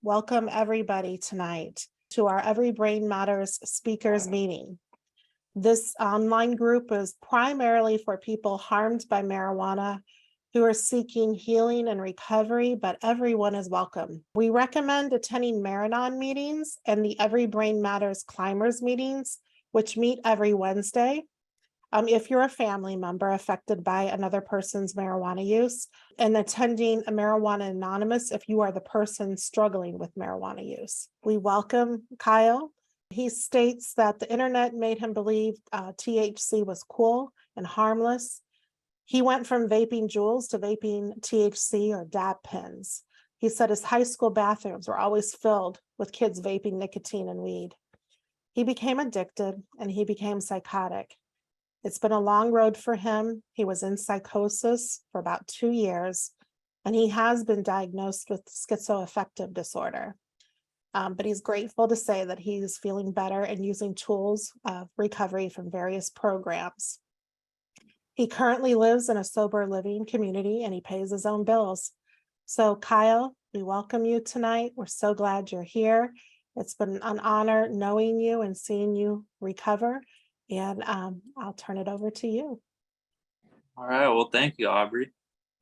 Welcome everybody tonight to our Every Brain Matters speakers meeting. This online group is primarily for people harmed by marijuana who are seeking healing and recovery, but everyone is welcome. We recommend attending Marathon meetings and the Every Brain Matters Climbers meetings, which meet every Wednesday. If you're a family member affected by another person's marijuana use, and attending a Marijuana Anonymous if you are the person struggling with marijuana use. We welcome Kyle. He states that the internet made him believe THC was cool and harmless. He went from vaping Juuls to vaping THC or dab pens. He said his high school bathrooms were always filled with kids vaping nicotine and weed. He became addicted and he became psychotic. It's been a long road for him. He was in psychosis for about 2 years, and he has been diagnosed with schizoaffective disorder. But he's grateful to say that he's feeling better and using tools of recovery from various programs. He currently lives in a sober living community and he pays his own bills. So Kyle, we welcome you tonight. We're so glad you're here. It's been an honor knowing you and seeing you recover. And I'll turn it over to you. All right. Well, thank you, Aubrey.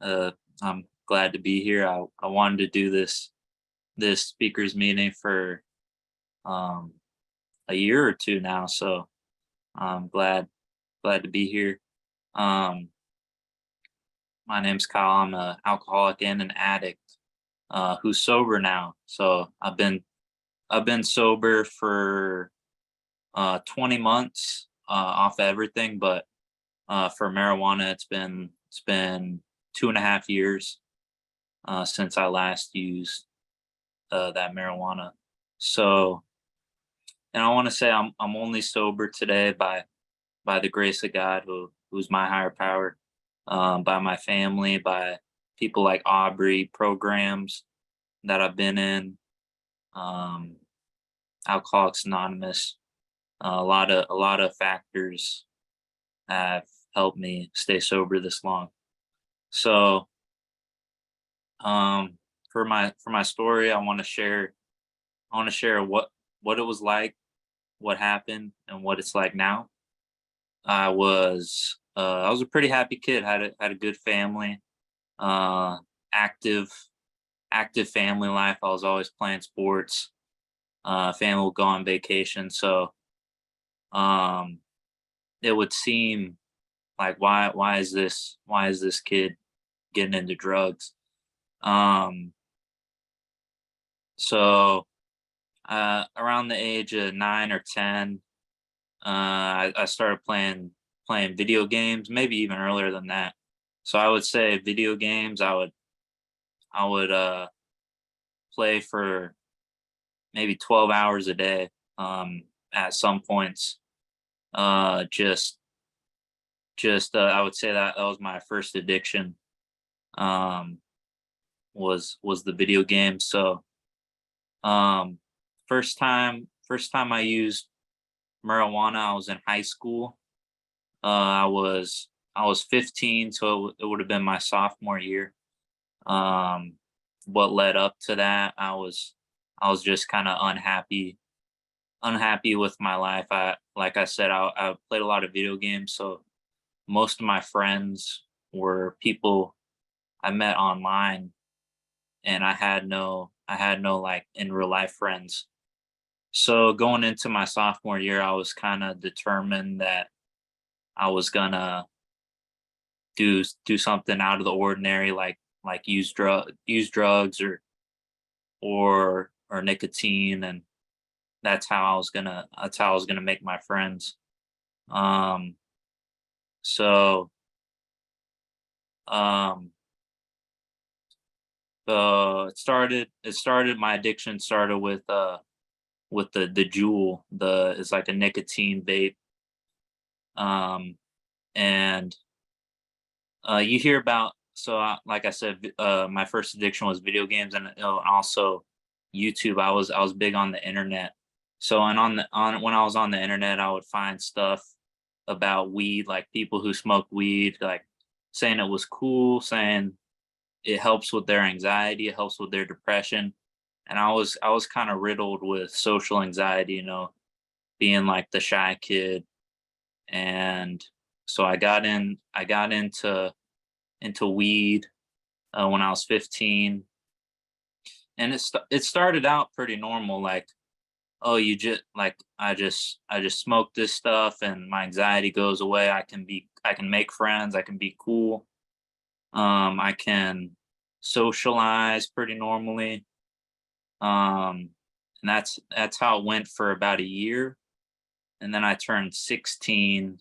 I'm glad to be here. I wanted to do this speakers meeting for a year or two now, so I'm glad to be here. My name's Kyle. I'm an alcoholic and an addict who's sober now. So I've been sober for 20 months. Off everything, but for marijuana, it's been 2.5 years since I last used that marijuana. So, and I want to say I'm only sober today by the grace of God, who's my higher power, by my family, by people like Aubrey, programs that I've been in, Alcoholics Anonymous. A lot of factors have helped me stay sober this long. So, for my story, I want to share what it was like, what happened, and what it's like now. I was a pretty happy kid. Had a good family, active family life. I was always playing sports. Family would go on vacation, so it would seem like why is this kid getting into drugs? So around the age of 9 or 10, I started playing video games, maybe even earlier than that. So I would say video games, I would play for maybe 12 hours a day at some points. I would say that was my first addiction, was the video game. So first time I used marijuana, I was in high school. I was 15, so it would have been my sophomore year. What led up to that, I was just kind of unhappy with my life. Like I said, I played a lot of video games, so most of my friends were people I met online, and I had no like in real life friends. So going into my sophomore year, I was kind of determined that I was gonna do something out of the ordinary, like use drugs or nicotine, and that's how I was gonna make my friends. So my addiction started with the Juul. It's like a nicotine vape. And you hear about, like I said, my first addiction was video games, and also YouTube. I was big on the internet. So, and when I was on the internet, I would find stuff about weed, like people who smoke weed, like saying it was cool, saying it helps with their anxiety, it helps with their depression. and I was kind of riddled with social anxiety, being like the shy kid. And so I got into weed when I was 15, and it started out pretty normal, like, oh, you just like I just smoke this stuff and my anxiety goes away. I can make friends, I can be cool. I can socialize pretty normally. Um and that's how it went for about a year. And then I turned 16,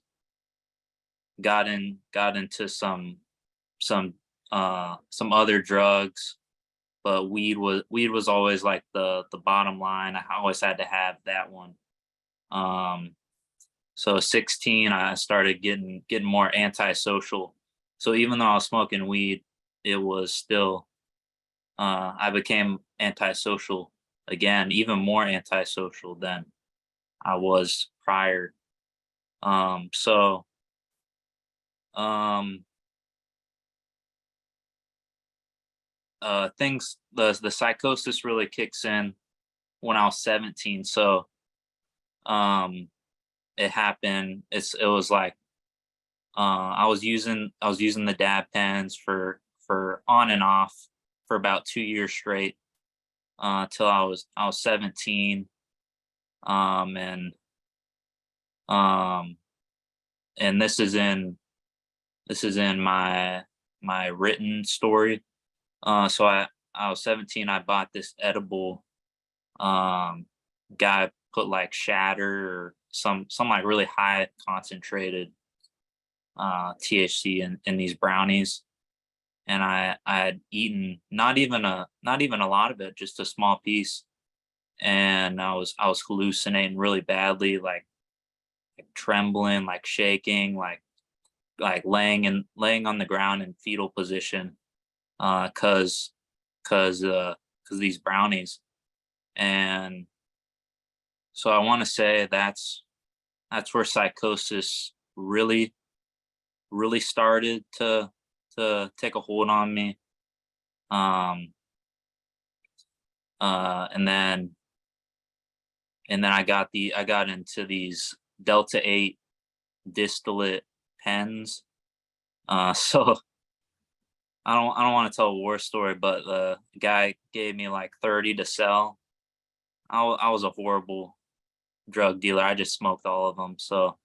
got into some other drugs, but weed was always like the bottom line. I always had to have that one. Um so 16, I started getting more antisocial. So even though I was smoking weed, it was still I became antisocial again, even more antisocial than I was prior. So um things the psychosis really kicks in when I was 17. So um it happened. It was like I was using the dab pens for on and off for about 2 years straight, till I was 17. Um and um and this is in my written story. So I was 17. I bought this edible. Um, Guy put like shatter or some like really high concentrated THC in these brownies, and I had eaten not even a lot of it, just a small piece, and I was hallucinating really badly, like trembling, like shaking, like laying on the ground in fetal position, cause cause these brownies. And so I want to say that's where psychosis really started to take a hold on me. Um and then I got into these Delta 8 distillate pens. So I don't want to tell a war story, but the guy gave me like 30 to sell. I was a horrible drug dealer. I just smoked all of them. So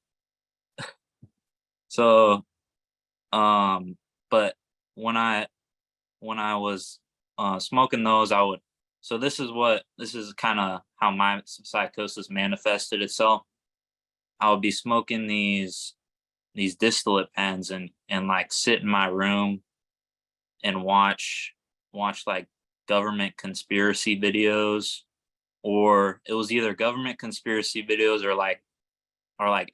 um but when I was smoking those, I would so this is kind of how my psychosis manifested itself. I would be smoking these distillate pens and like sit in my room and watch like government conspiracy videos, or it was either government conspiracy videos or like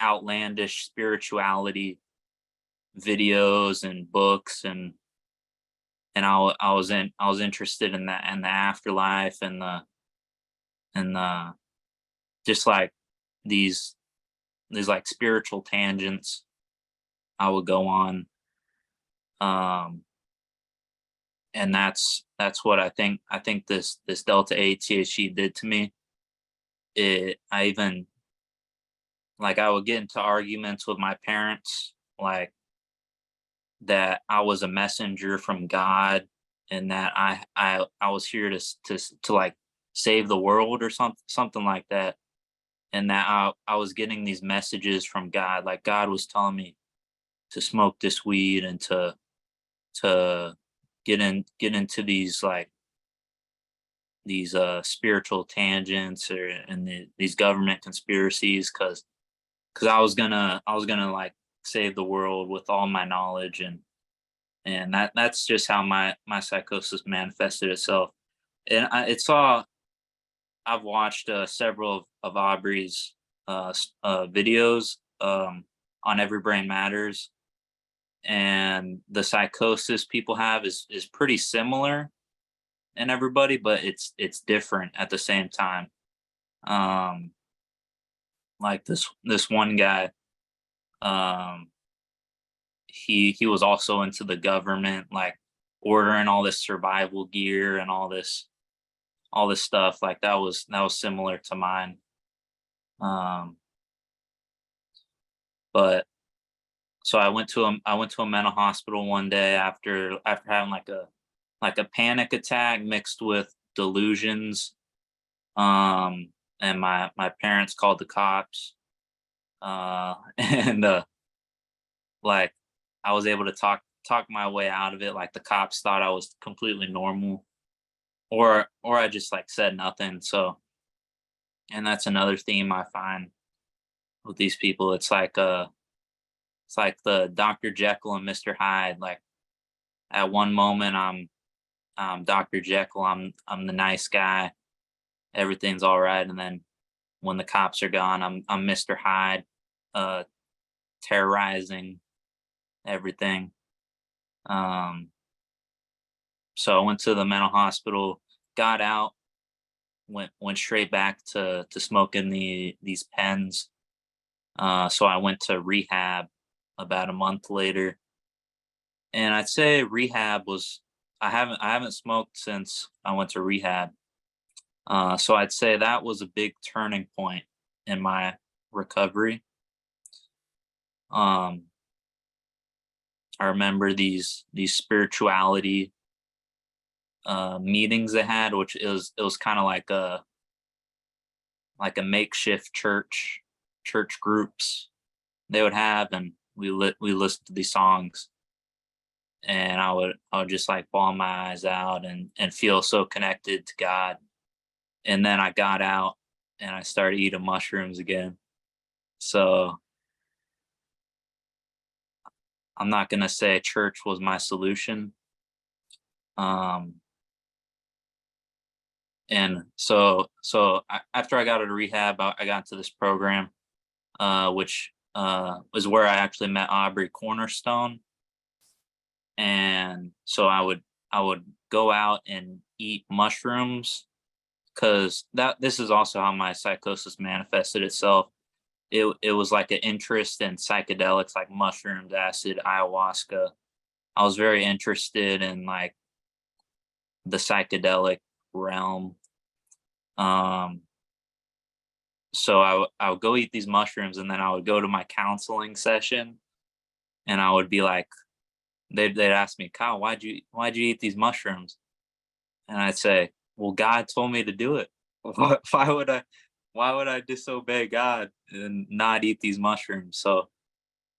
outlandish spirituality videos and books. And I was interested in that and the afterlife and the just like these these like spiritual tangents I would go on. um and that's what I think this delta 8 THC did to me. I even, like, I would get into arguments with my parents, like, that I was a messenger from God, and that I was here to like save the world or something like that, and that I was getting these messages from God, like God was telling me to smoke this weed and to get into these spiritual tangents these government conspiracies, because I was gonna like save the world with all my knowledge. And that's just how my psychosis manifested itself. And I've watched several of Aubrey's videos on Every Brain Matters, and the psychosis people have is pretty similar in everybody, but it's different at the same time. Um, like this one guy, um, he was also into the government, like ordering all this survival gear and all this all this stuff. Like that was similar to mine. Um, but so I went to a mental hospital one day after having like a panic attack mixed with delusions. And my parents called the cops. And like I was able to talk my way out of it. Like the cops thought I was completely normal, or I just like said nothing. So, and that's another theme I find with these people. It's like the Dr. Jekyll and Mr. Hyde. Like at one moment I'm Dr. Jekyll, I'm the nice guy, everything's all right, and then when the cops are gone, I'm Mr. Hyde, uh, terrorizing everything. Um, so I went to the mental hospital, got out, went straight back to smoking these pens. So I went to rehab about a month later, and I'd say rehab was I haven't smoked since I went to rehab. So I'd say that was a big turning point in my recovery. Um, I remember these spirituality meetings they had, which it was kind of like a makeshift church groups they would have, and we listened to these songs, and I would just like bawl my eyes out and feel so connected to God. And then I got out and I started eating mushrooms again. So I'm not gonna say church was my solution. Um, and after I got out of rehab, I got into this program, which was where I actually met Aubrey Cornerstone. And so I would go out and eat mushrooms because that this is also how my psychosis manifested itself. It was like an interest in psychedelics like mushrooms, acid, ayahuasca. I was very interested in like the psychedelic realm. Um, so I would go eat these mushrooms, and then I would go to my counseling session, and I would be like, they'd ask me, Kyle, why'd you eat these mushrooms? And I'd say, well, God told me to do it. Why would why would I disobey God and not eat these mushrooms? So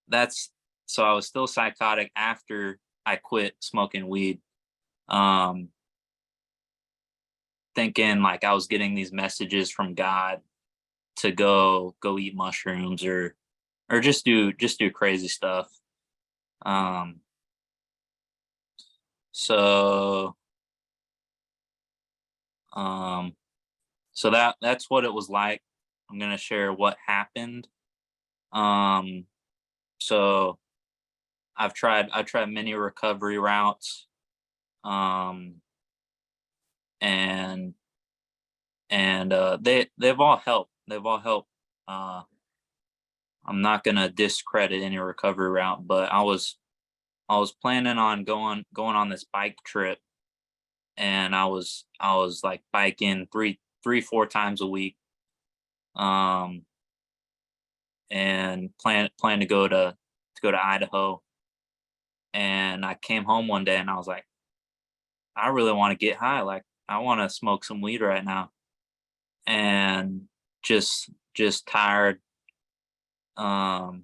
that's so I was still psychotic after I quit smoking weed. Um, Thinking like I was getting these messages from God to go eat mushrooms or just do crazy stuff. Um, so um, so that's what it was like. I'm gonna share what happened. Um, so I've tried many recovery routes, um, and they've all helped. They've all helped. Uh, I'm not gonna discredit any recovery route, but I was planning on going on this bike trip, and I was like biking four times a week, um, and plan to go to Idaho. And I came home one day and I was like, I really want to get high. Like I want to smoke some weed right now, and just tired, um,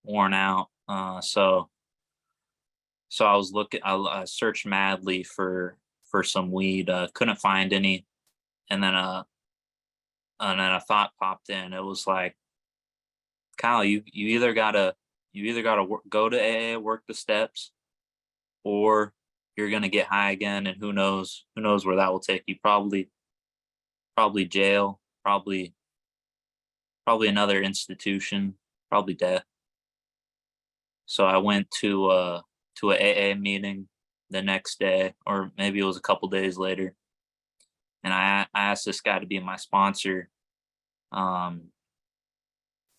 worn out. So I was looking. I searched madly for some weed. Couldn't find any, and then a thought popped in. It was like, Kyle, you either gotta go to AA, work the steps, or you're gonna get high again, and who knows where that will take you. Probably jail, probably another institution, probably death. So I went to a AA meeting the next day, or maybe it was a couple days later, and I asked this guy to be my sponsor. Um,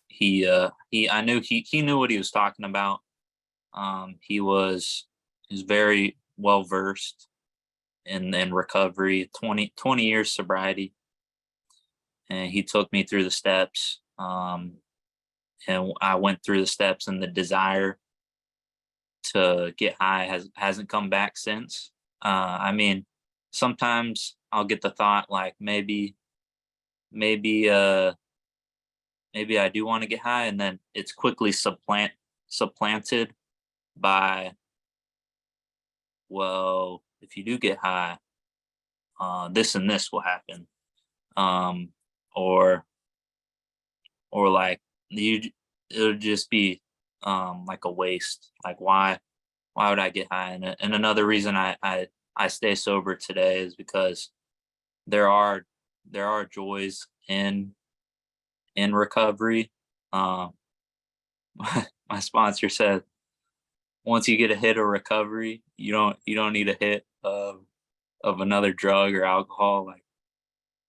he I knew he knew what he was talking about. He was very well versed. in recovery, 20 years sobriety. And he took me through the steps. And I went through the steps, and the desire to get high hasn't come back since. I mean, sometimes I'll get the thought like maybe maybe I do want to get high, and then it's quickly supplanted by, well, if you do get high, this and this will happen. Um, or like it'll just be like a waste. Like why would I get high? And another reason I stay sober today is because there are joys in recovery. Um, my sponsor said once you get a hit of recovery, you don't need a hit of another drug or alcohol. Like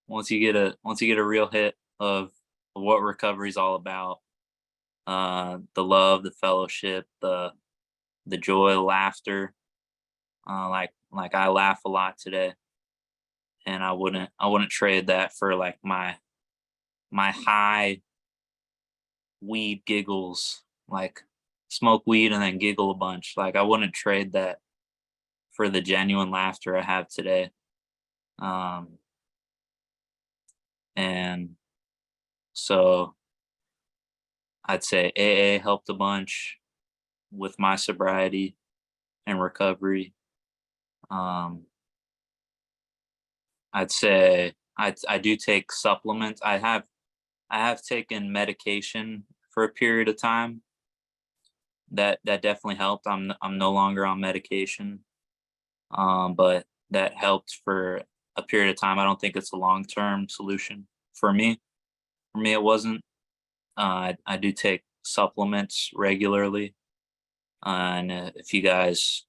once you get a real hit of what recovery is all about, the love, the fellowship, the joy, laughter. Like I laugh a lot today, and I wouldn't trade that for like my high weed giggles. Like smoke weed and then giggle a bunch. Like I wouldn't trade that for the genuine laughter I have today. And so I'd say AA helped a bunch with my sobriety and recovery. I'd say I do take supplements. I have taken medication for a period of time. That definitely helped. I'm no longer on medication. But that helped for a period of time. I don't think it's a long-term solution for me. For me, it wasn't. I do take supplements regularly, and if you guys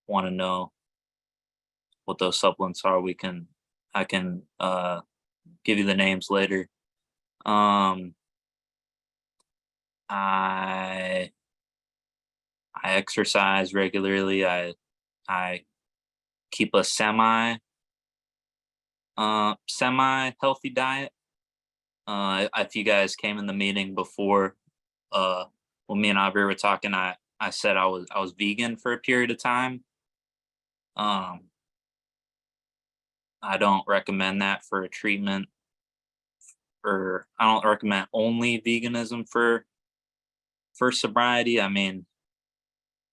want to know what those supplements are, I can give you the names later. I exercise regularly. I keep a semi healthy diet. If you guys came in the meeting before, when me and Aubrey were talking, I said I was vegan for a period of time. I don't recommend that for a treatment, or I don't recommend only veganism for sobriety. I mean,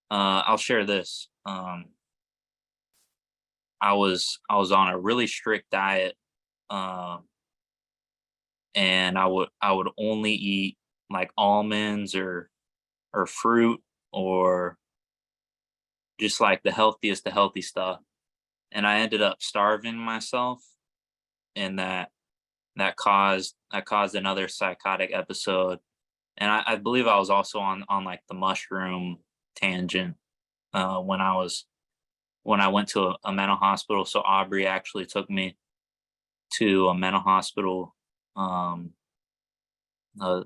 I'll share this. I was on a really strict diet, and I would only eat like almonds or fruit, or just like the healthiest of healthy stuff. And I ended up starving myself, and that caused another psychotic episode. And I believe I was also on like the mushroom tangent when I went to a mental hospital. So Aubrey actually took me to a mental hospital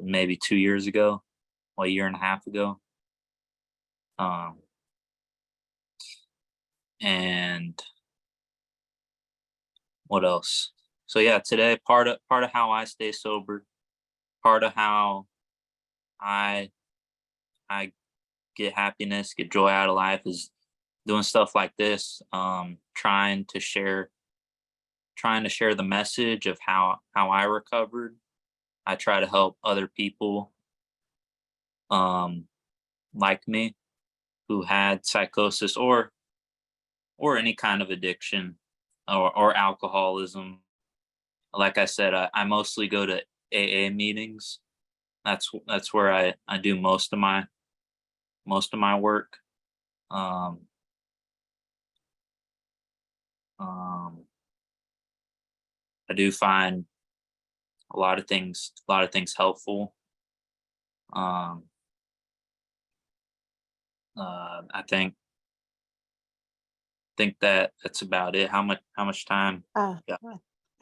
maybe 2 years ago, a year and a half ago. And what else? So yeah, today part of how I stay sober, part of how I get happiness, get joy out of life is doing stuff like this. Trying to share the message of how I recovered. I try to help other people like me who had psychosis or any kind of addiction or alcoholism. Like I said, I mostly go to AA meetings. That's where I do most of my work. I do find a lot of things helpful. I think that's about it. How much time? Yeah.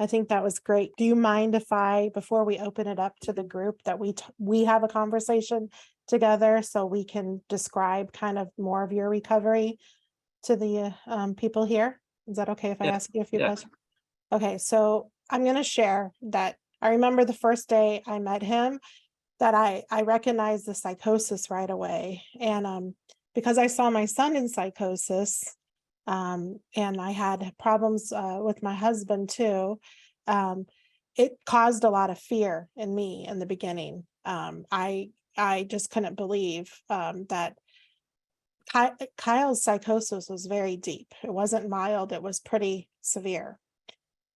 I think that was great. Do you mind if before we open it up to the group, that we have a conversation together so we can describe kind of more of your recovery to the people here? Is that okay if I Yeah. ask you a few Yeah. questions? Okay, so I'm gonna share that I remember the first day I met him that I recognized the psychosis right away. And because I saw my son in psychosis, and I had problems with my husband too, um, it caused a lot of fear in me in the beginning. I just couldn't believe that Kyle's psychosis was very deep. It wasn't mild, it was pretty severe.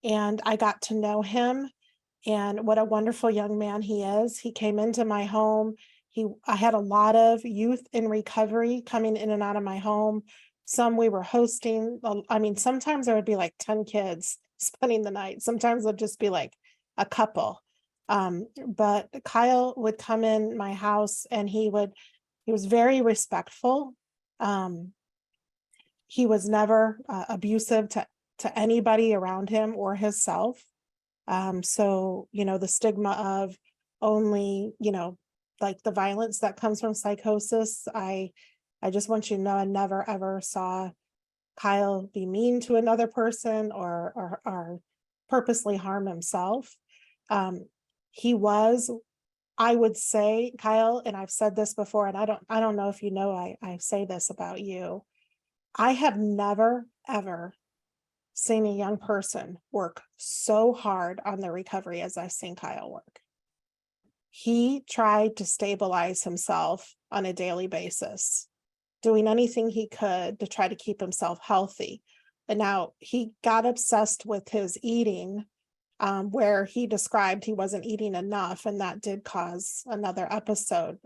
And I got to know him and what a wonderful young man he is. He came into my home. I had a lot of youth in recovery coming in and out of my home. Some we were hosting. I mean, sometimes there would be like 10 kids spending the night. Sometimes it would just be like a couple. But Kyle would come in my house and he was very respectful. Um, he was never abusive to anybody around him or himself. So, the stigma of only, like the violence that comes from psychosis, I just want you to know I never ever saw Kyle be mean to another person or purposely harm himself. Um, he was, I would say, Kyle, and I've said this before, and I don't know if you know, I say this about you. I have never ever seen a young person work so hard on their recovery as I've seen Kyle work. He tried to stabilize himself on a daily basis, doing anything he could to try to keep himself healthy. And now he got obsessed with his eating, where he described he wasn't eating enough, and that did cause another episode,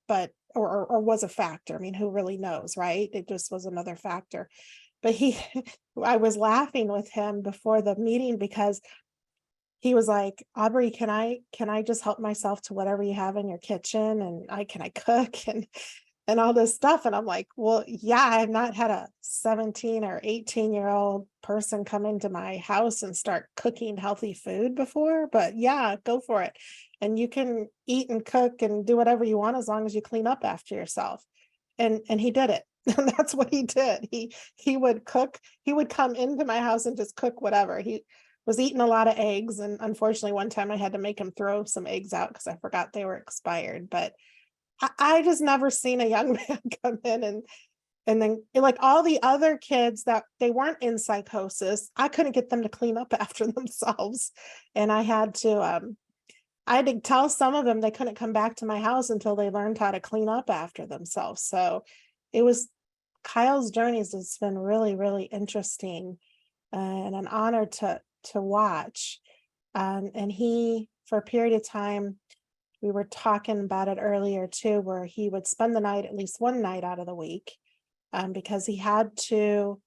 but or was a factor. I mean, who really knows, right? It just was another factor. But I was laughing with him before the meeting because he was like, Aubrey, can I just help myself to whatever you have in your kitchen? And can I cook and all this stuff? And I'm like, well, yeah, I've not had a 17 or 18-year-old person come into my house and start cooking healthy food before, but yeah, go for it. And you can eat and cook and do whatever you want as long as you clean up after yourself. And he did it. And that's what he did. He would cook, he would come into my house and just cook whatever. He was eating a lot of eggs. And unfortunately, one time I had to make him throw some eggs out because I forgot they were expired. But I just never seen a young man come in and then like all the other kids that they weren't in psychosis, I couldn't get them to clean up after themselves. And I had to tell some of them they couldn't come back to my house until they learned how to clean up after themselves. So it was Kyle's journeys has been really, really interesting and an honor to watch. And he, for a period of time, we were talking about it earlier too, where he would spend the night, at least one night out of the week, because he had to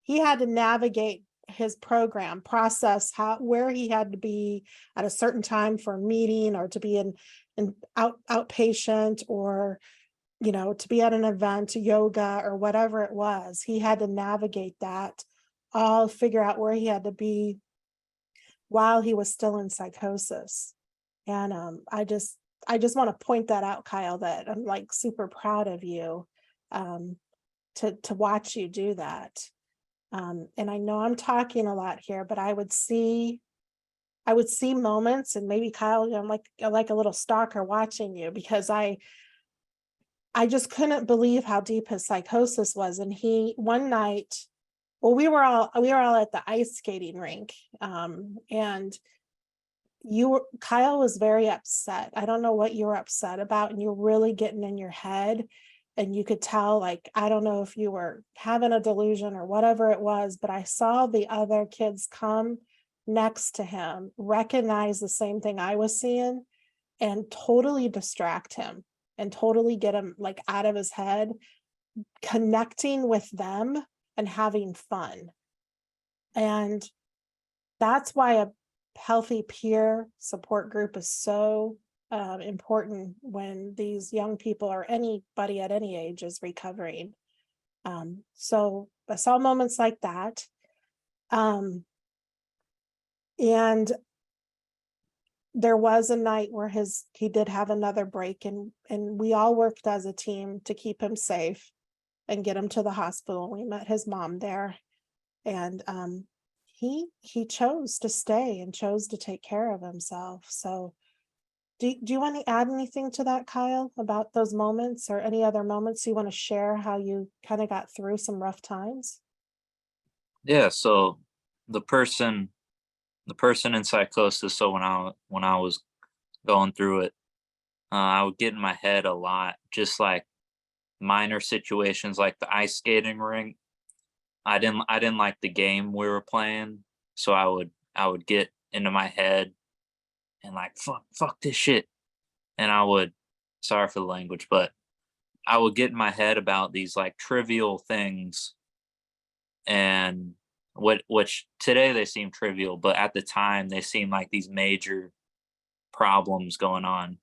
navigate his program process, where he had to be at a certain time for a meeting or to be in outpatient or to be at an event, yoga or whatever it was. He had to navigate that, all figure out where he had to be while he was still in psychosis. And I just want to point that out, Kyle, that I'm like super proud of you, to watch you do that. And I know I'm talking a lot here, but I would see moments, and maybe Kyle, I'm like a little stalker watching you, because I just couldn't believe how deep his psychosis was. And one night, well, we were all at the ice skating rink, and Kyle was very upset. I don't know what you were upset about, and you're really getting in your head. And you could tell, like, I don't know if you were having a delusion or whatever it was, but I saw the other kids come next to him, recognize the same thing I was seeing, and totally distract him and totally get him like out of his head, connecting with them and having fun. And that's why a healthy peer support group is so important when these young people or anybody at any age is recovering. So I saw moments like that. And there was a night where he did have another break, and we all worked as a team to keep him safe and get him to the hospital. We met his mom there. And he chose to stay and chose to take care of himself. So do you want to add anything to that, Kyle, about those moments or any other moments you want to share how you kind of got through some rough times? Yeah, so the person the person in psychosis, so when I was going through it, I would get in my head a lot, just like minor situations like the ice skating rink. I didn't like the game we were playing, so I would get into my head and like fuck this shit. And I would, sorry for the language, but I would get in my head about these like trivial things, and which today they seem trivial, but at the time they seem like these major problems going on.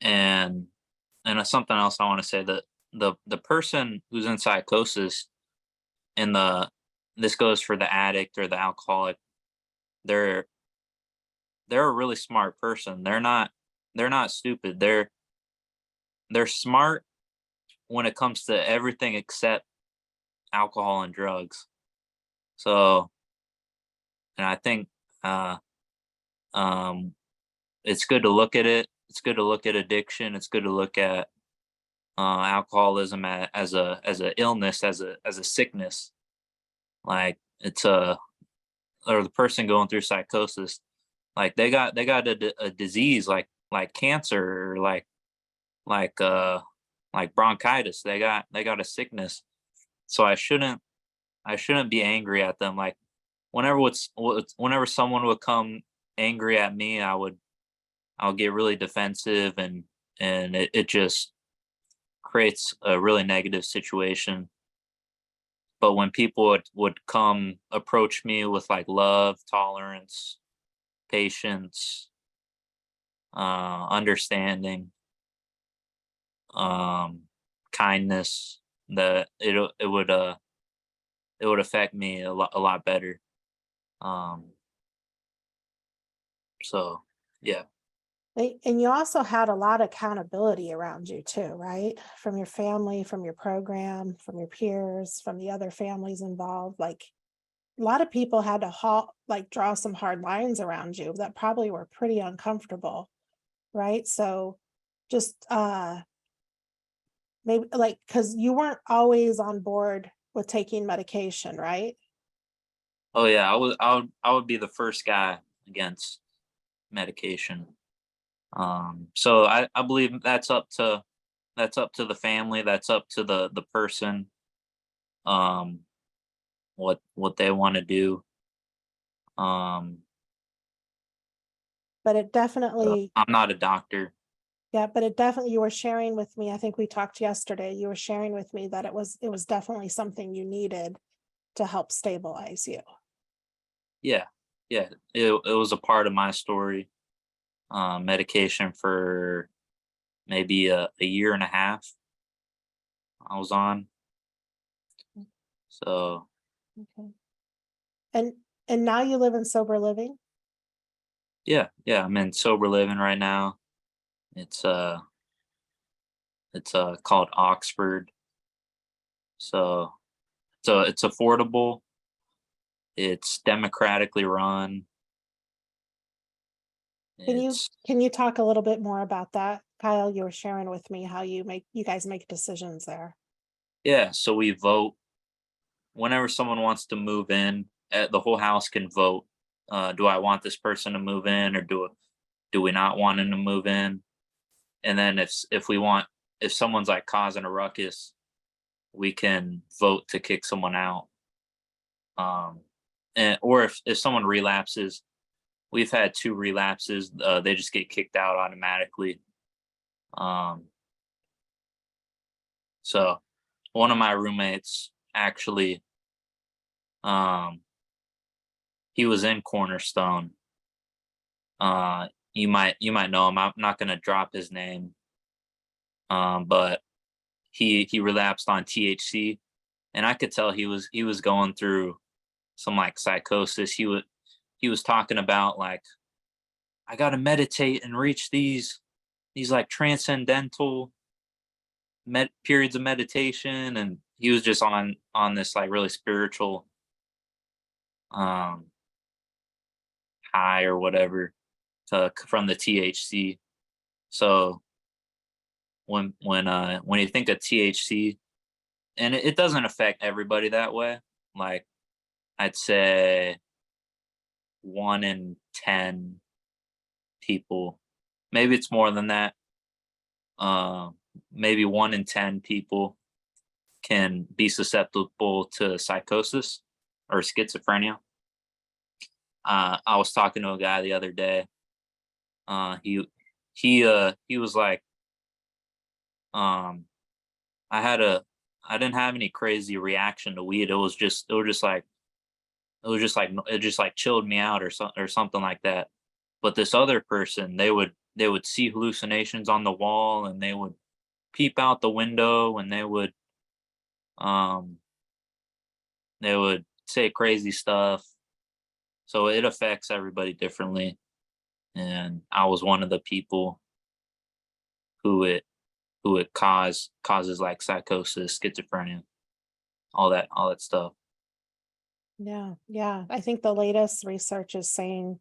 And something else I want to say, that the person who's in psychosis, and this goes for the addict or the alcoholic, they're they're a really smart person. They're not stupid. They're smart when it comes to everything except alcohol and drugs. So, and I think uh um it's good to look at it. It's good to look at addiction. It's good to look at alcoholism as a illness, as a sickness. Like it's a, or the person going through psychosis, like they got a disease like cancer, or like uh like bronchitis. They got a sickness. So I shouldn't be angry at them. Like whenever someone would come angry at me, I'll get really defensive, and it just creates a really negative situation. But when people would come approach me with like love, tolerance, patience, understanding, um, kindness, that it would affect me a lot better. Um, so yeah. And you also had a lot of accountability around you too, right? From your family, from your program, from your peers, from the other families involved. Like a lot of people had to like draw some hard lines around you that probably were pretty uncomfortable, right? So just maybe like, because you weren't always on board with taking medication, right? Oh yeah, I would be the first guy against medication. So I believe that's up to the family, that's up to the person, um, what they want to do. Um, But it definitely, I'm not a doctor. yeah, but it definitely, you were sharing with me, I think we talked yesterday, you were sharing with me that it was definitely something you needed to help stabilize you. Yeah, yeah, it was a part of my story. Medication for maybe a year and a half I was on. So Okay. And now you live in sober living? yeah, yeah, I'm in sober living right now. It's called Oxford. So it's affordable. It's democratically run. It's Can you talk a little bit more about that? Kyle, you were sharing with me how you guys make decisions there. Yeah, so we vote whenever someone wants to move in. The whole house can vote. Do I want this person to move in, or do we not want him to move in? And then if we want, if someone's like causing a ruckus, we can vote to kick someone out. Um, and or if someone relapses, we've had two relapses. They just get kicked out automatically. Um, so one of my roommates actually, um, he was in Cornerstone. You might know him. I'm not gonna drop his name. But he relapsed on THC, and I could tell he was going through some like psychosis. He was talking about like, I got to meditate and reach these like transcendental periods of meditation, he was just on this like really spiritual um high or whatever from the THC. So when you think of THC, and it doesn't affect everybody that way. Like I'd say 1 in 10 people, maybe it's more than that. Maybe 1 in 10 people can be susceptible to psychosis or schizophrenia. I was talking to a guy the other day. He was like, um, I didn't have any crazy reaction to weed. It just like chilled me out or something like that. But this other person, they would see hallucinations on the wall, and they would peep out the window, and um they would say crazy stuff. So it affects everybody differently. And I was one of the people who it causes like psychosis, schizophrenia, all that stuff. Yeah, yeah. I think the latest research is saying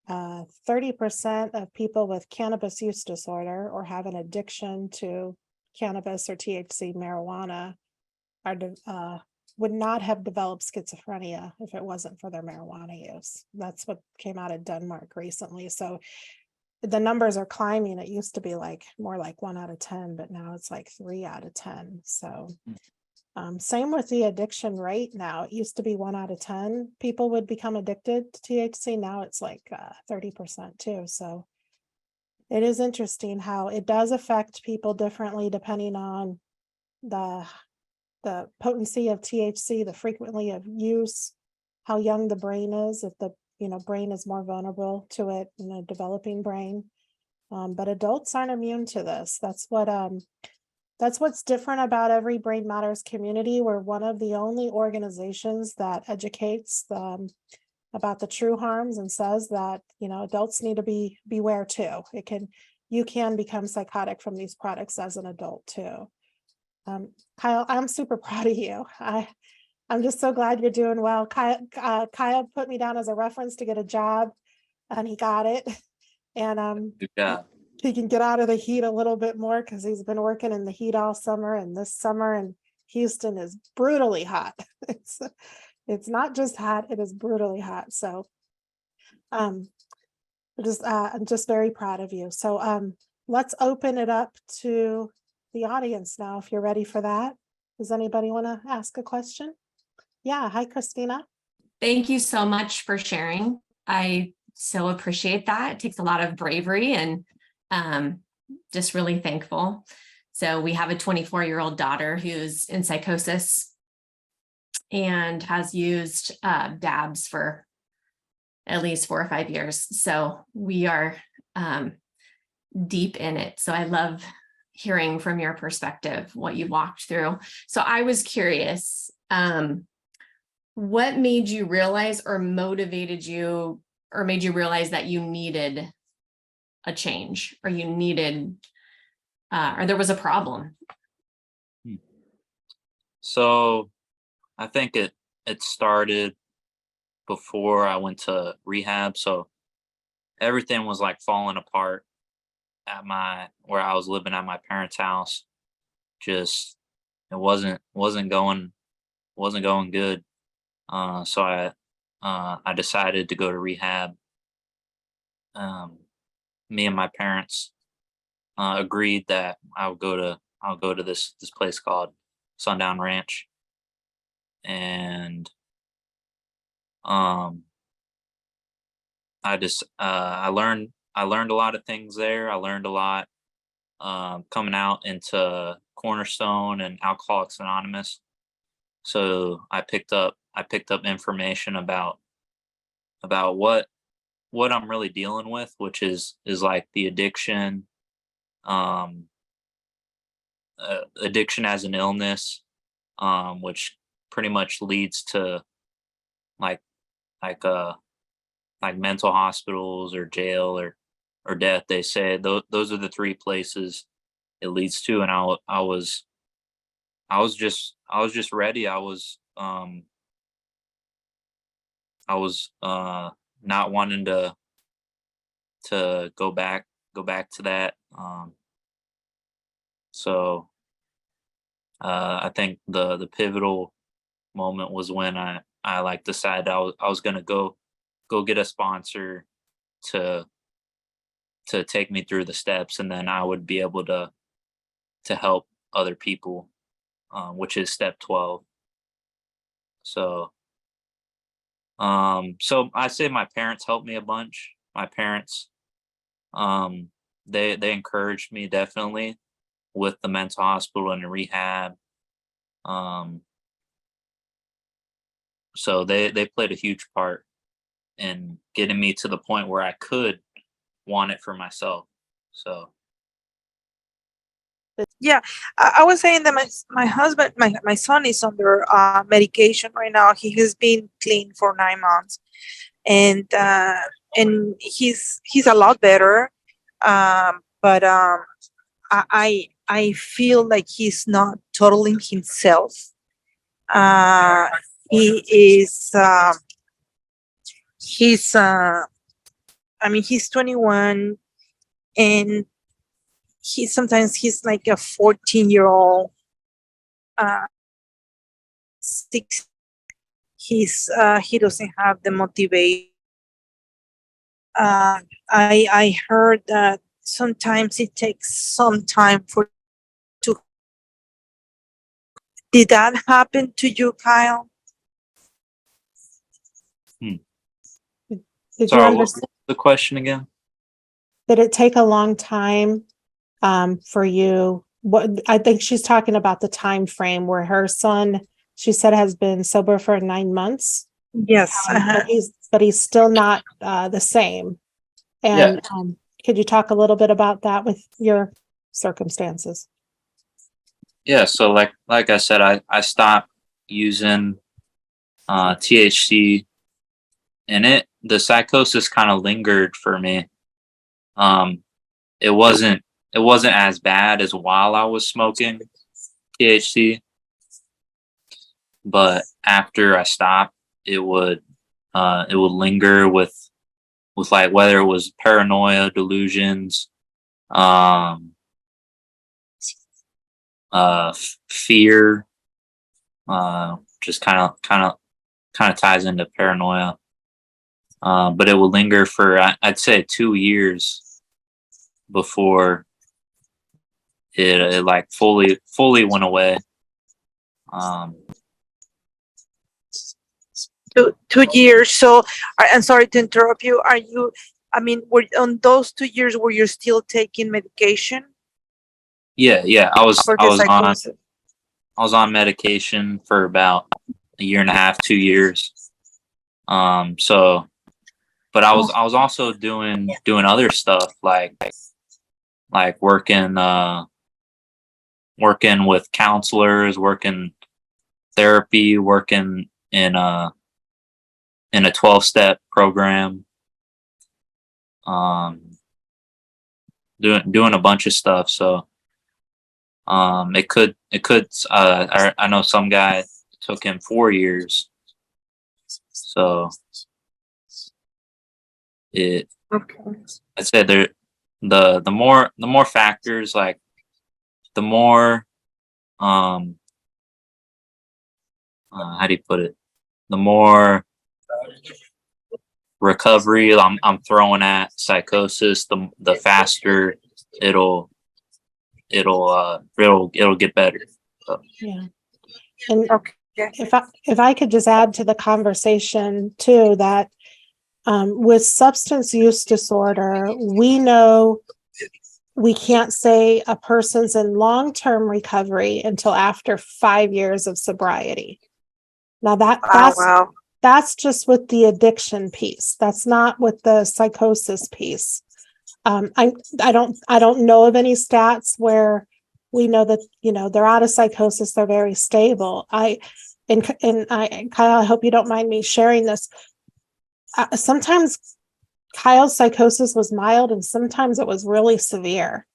30% of people with cannabis use disorder or have an addiction to cannabis or THC marijuana would not have developed schizophrenia if it wasn't for their marijuana use. That's what came out of Denmark recently. So the numbers are climbing. It used to be like more like 1 out of 10, but now it's like 3 out of 10. So same with the addiction rate now. It used to be 1 out of 10 people would become addicted to THC. Now it's like 30% too. So it is interesting how it does affect people differently depending on the potency of THC, the frequency of use, how young the brain is, if the brain is more vulnerable to it in a developing brain. But adults aren't immune to this. That's what's different about Every Brain Matters community. We're one of the only organizations that educates about the true harms and says that adults need to beware too. You can become psychotic from these products as an adult too. Kyle, I'm super proud of you. I'm just so glad you're doing well. Kyle put me down as a reference to get a job, and he got it. And Good job. he can get out of the heat a little bit more because he's been working in the heat all summer, and this summer in Houston is brutally hot. It's not just hot, it is brutally hot. So I'm just very proud of you. So let's open it up to the audience now, if you're ready for that. Does anybody want to ask a question? Yeah. Hi, Christina. Thank you so much for sharing. I so appreciate that. It takes a lot of bravery, and just really thankful. So we have a 24-year-old daughter who's in psychosis and has used dabs for at least 4 or 5 years. So we are deep in it. So I love hearing from your perspective what you walked through. So I was curious, what made you realize or motivated you or made you realize that you needed a change, or you needed, or there was a problem? So I think it started before I went to rehab. So everything was like falling apart where I was living at my parents' house. Just it wasn't going good. So I decided to go to rehab. Me and my parents agreed that I'll go to this place called Sundown Ranch, and I learned a lot of things there. I learned a lot coming out into Cornerstone and Alcoholics Anonymous. So I picked up information about what I'm really dealing with, which is like the addiction, addiction as an illness, which pretty much leads to like mental hospitals or jail or death. They say those are the 3 places it leads to. And I was I was just ready. I was not wanting to go back to that. So I think the pivotal moment was when I like decided I was gonna go get a sponsor to take me through the steps, and then I would be able to help other people, which is step 12. So so I say my parents helped me a bunch. My parents, they encouraged me definitely with the mental hospital and the rehab. Um, so they played a huge part in getting me to the point where I could want it for myself. So Yeah, I was saying that my husband, my son is under medication right now. He has been clean for 9 months, and he's a lot better. But I feel like he's not totally himself. He is I mean, he's 21, and he's like a 14-year-old. Six. He doesn't have the motivation. I heard that sometimes it takes some time for to. Did that happen to you, Kyle? Did you sorry, what was understand? the question again? Did it take a long time for you? What I think she's talking about the time frame where her son, she said, has been sober for 9 months. Yes. But he's still not the same. And could you talk a little bit about that with your circumstances? Yeah, so like I said, I stopped using THC, and the psychosis kind of lingered for me. It wasn't as bad as while I was smoking THC, but after I stopped, it would linger with like whether it was paranoia, delusions, fear, just kind of ties into paranoia. But it would linger for I'd say 2 years before it like fully went away. 2 years. So I'm sorry to interrupt you. I mean, were on those 2 years, were you still taking medication Yeah, I was for the psychosis? I was on medication for about a year and a half, 2 years. So, but I was also doing other stuff like working with counselors, working therapy, working in a 12-step program, doing a bunch of stuff. So it could I know some guy, it took him 4 years. So I'd say the more factors, like the more how do you put it? The more recovery I'm throwing at psychosis, the faster it'll get better. So. Yeah. And Okay. if I could just add to the conversation too, that with substance use disorder, we know we can't say a person's in long-term recovery until after 5 years of sobriety. Now that's just with the addiction piece. That's not with the psychosis piece. I don't know of any stats where we know that, they're out of psychosis, they're very stable. Kyle, I hope you don't mind me sharing this. Sometimes Kyle's psychosis was mild and sometimes it was really severe.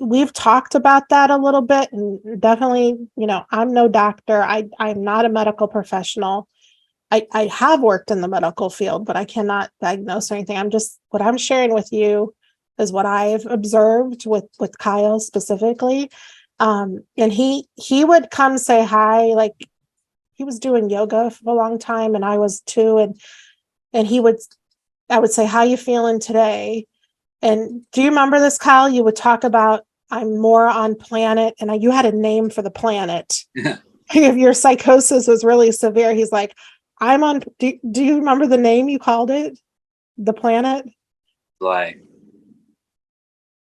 We've talked about that a little bit, and definitely, I'm no doctor. I'm not a medical professional. I have worked in the medical field, but I cannot diagnose or anything. What I'm sharing with you is what I've observed with Kyle specifically. And he would come say hi, like he was doing yoga for a long time, and I was too. And I would say, how you feeling today? And do you remember this, Kyle? You would talk about, I'm more on planet, and you had a name for the planet. If your psychosis was really severe, he's like, I'm on, do you remember the name you called it? The planet? Like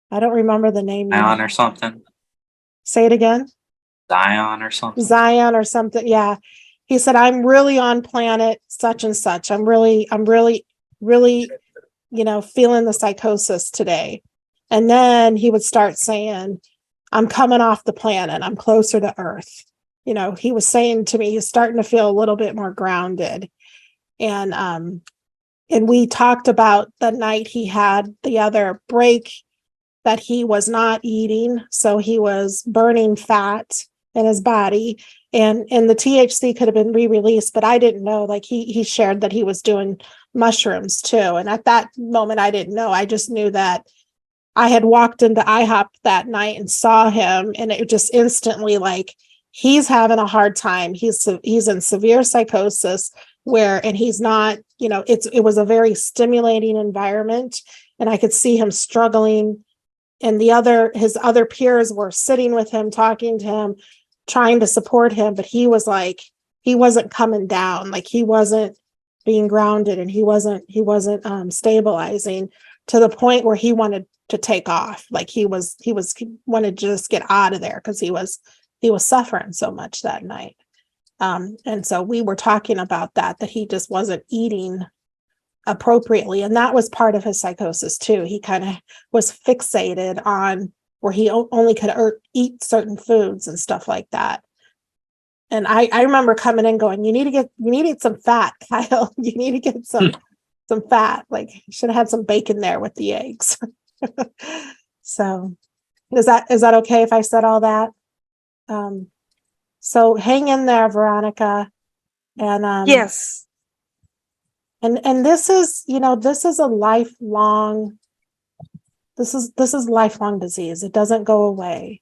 I don't remember the name. Zion or something. Say it again. Zion or something. Zion or something. Yeah. He said, I'm really on planet such and such. I'm really, feeling the psychosis today. And then he would start saying, I'm coming off the planet. I'm closer to Earth. He was saying to me, he's starting to feel a little bit more grounded. And we talked about the night he had the other break that he was not eating. So he was burning fat in his body, and the THC could have been re-released, but I didn't know. Like he shared that he was doing mushrooms too. And at that moment, I didn't know. I just knew that I had walked into IHOP that night and saw him, and it just instantly, like, he's having a hard time. He's in severe psychosis and he's not, it was a very stimulating environment, and I could see him struggling. And his other peers were sitting with him, talking to him, trying to support him, but he wasn't coming down. Like he wasn't being grounded, and he wasn't stabilizing to the point where he wanted to take off. Like he wanted to just get out of there because he was suffering so much that night. And so we were talking about that he just wasn't eating appropriately. And that was part of his psychosis too. He kind of was fixated on where he only could eat certain foods and stuff like that. And I remember coming in going, you need to get some fat, Kyle. You need to get some fat. Like you should have had some bacon there with the eggs. So is that okay if I said all that? So hang in there, Veronica. And Yes. And this is a lifelong, this is lifelong disease. It doesn't go away.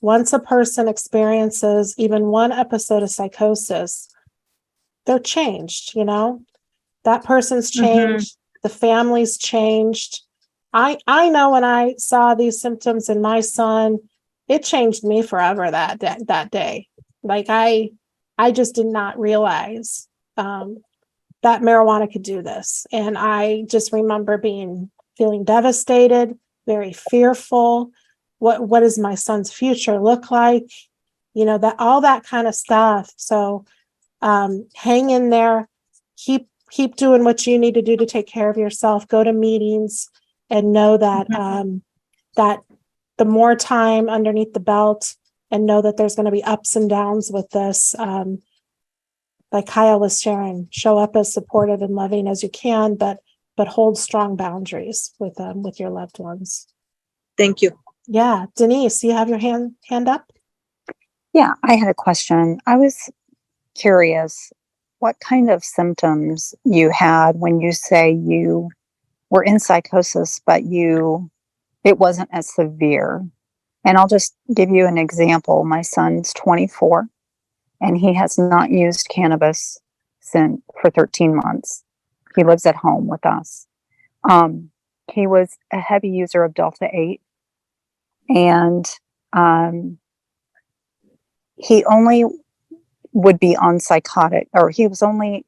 Once a person experiences even one episode of psychosis, they're changed, that person's changed, the family's changed. I know when I saw these symptoms in my son, it changed me forever that day. Like I just did not realize that marijuana could do this. And I just remember feeling devastated, very fearful. What does my son's future look like? That all that kind of stuff. So hang in there, keep doing what you need to do to take care of yourself, go to meetings, and know that that the more time underneath the belt, and know that there's going to be ups and downs with this. Like Kyle was sharing, show up as supportive and loving as you can, but hold strong boundaries with your loved ones. Thank you. Yeah, Denise, you have your hand up? Yeah, I had a question. I was curious what kind of symptoms you had when you say you were in psychosis, but it wasn't as severe. And I'll just give you an example. My son's 24, and he has not used cannabis for 13 months. He lives at home with us. He was a heavy user of Delta 8, and he only would be on psychotic, or he was only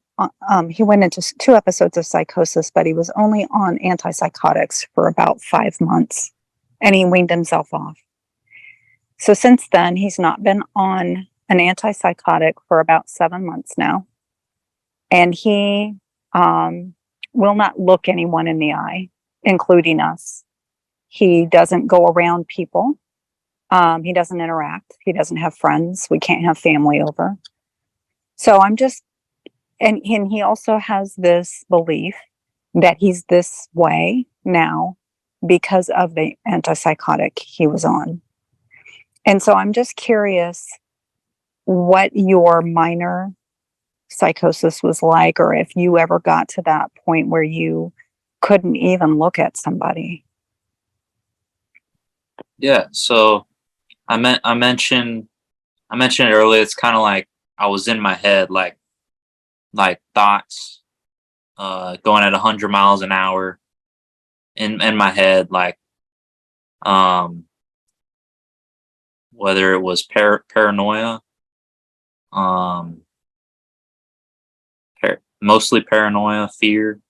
he went into 2 episodes of psychosis, but he was only on antipsychotics for about 5 months, and he weaned himself off. So since then, he's not been on an antipsychotic for about 7 months now, and he will not look anyone in the eye, including us. He doesn't go around people. He doesn't interact. He doesn't have friends. We can't have family over. So and he also has this belief that he's this way now because of the antipsychotic he was on. And so I'm just curious what your minor psychosis was like, or if you ever got to that point where you couldn't even look at somebody. Yeah. So I mentioned earlier, it's kind of like I was in my head, like thoughts going at 100 miles an hour in my head, like whether it was paranoia, um mostly paranoia, fear.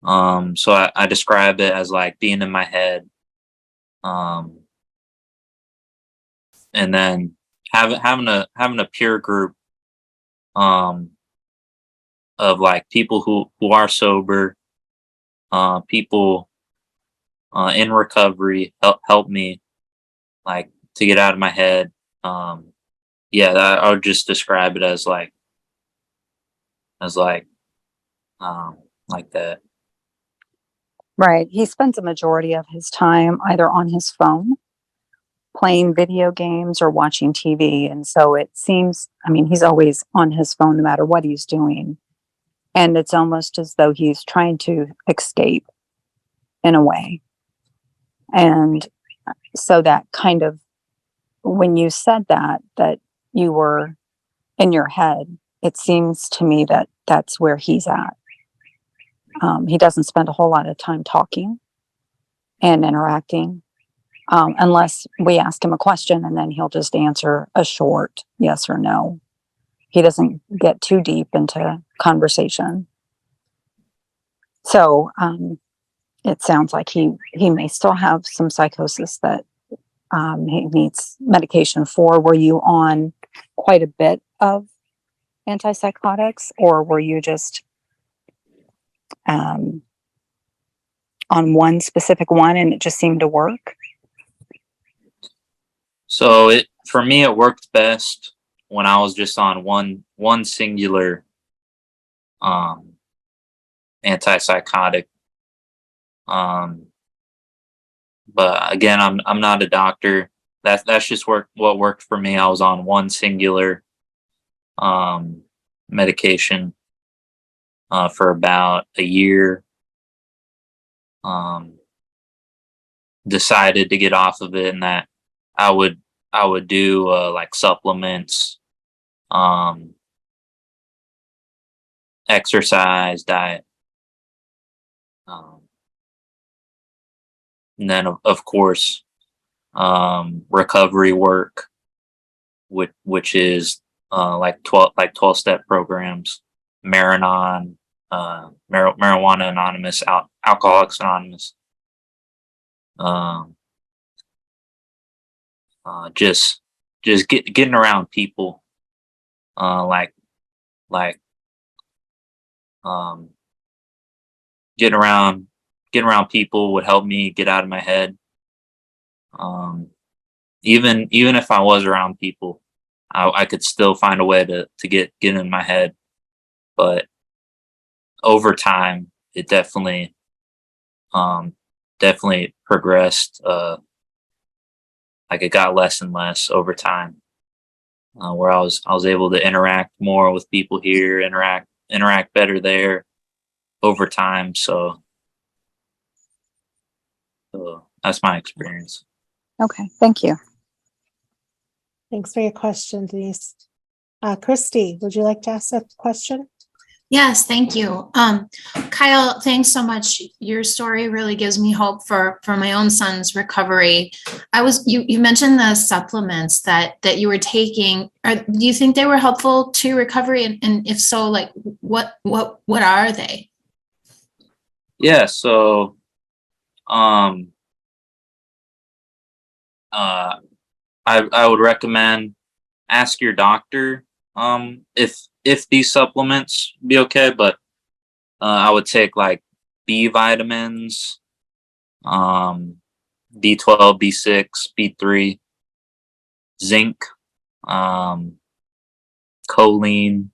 So I describe it as like being in my head, and then having a peer group um of like people who are sober, people in recovery help me like to get out of my head. Yeah, I would just describe it as as like like that. Right. He spends a majority of his time either on his phone, playing video games, or watching TV. And so it seems, I mean, he's always on his phone no matter what he's doing. And it's almost as though he's trying to escape in a way. And so that kind of, when you said that you were in your head, it seems to me that that's where he's at. He doesn't spend a whole lot of time talking and interacting, unless we ask him a question, and then he'll just answer a short yes or no. He doesn't get too deep into conversation. So it sounds like he may still have some psychosis that he needs medication for. Were you on quite a bit of antipsychotics, or were you just on one specific one and it just seemed to work? So it for me it worked best when I was just on one singular antipsychotic. But again, I'm not a doctor. That's just what worked for me. I was on one singular medication for about a year. Decided to get off of it, and that I would do like supplements, exercise, diet, and then of course recovery work, which is like 12 step programs, Maranon, Marijuana Anonymous, Alcoholics Anonymous. Just getting around people, like um, getting around people would help me get out of my head. Even if I was around people, I could still find a way to get in my head. But over time, it definitely progressed. Like it got less and less over time, where I was able to interact more with people here, interact better there over time. So that's my experience. Okay, thank you. Thanks for your question, Denise. Christy, would you like to ask a question? Yes, thank you. Kyle, thanks so much. Your story really gives me hope for my own son's recovery. You mentioned the supplements that you were taking. Do you think they were helpful to recovery? And if so, like what are they? Yeah, so I would recommend ask your doctor if these supplements be okay, but I would take like B vitamins, B12, B6, B3, zinc, choline,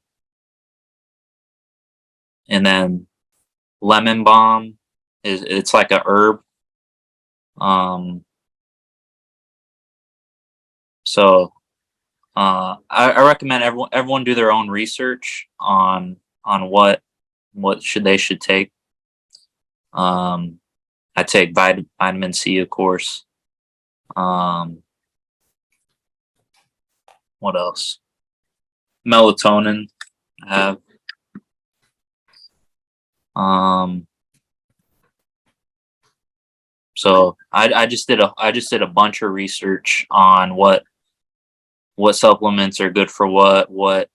and then lemon balm it's like a herb. So I recommend everyone do their own research on what they should take. I take vitamin C, of course. What else? Melatonin. I have. So I just did a bunch of research on what supplements are good for what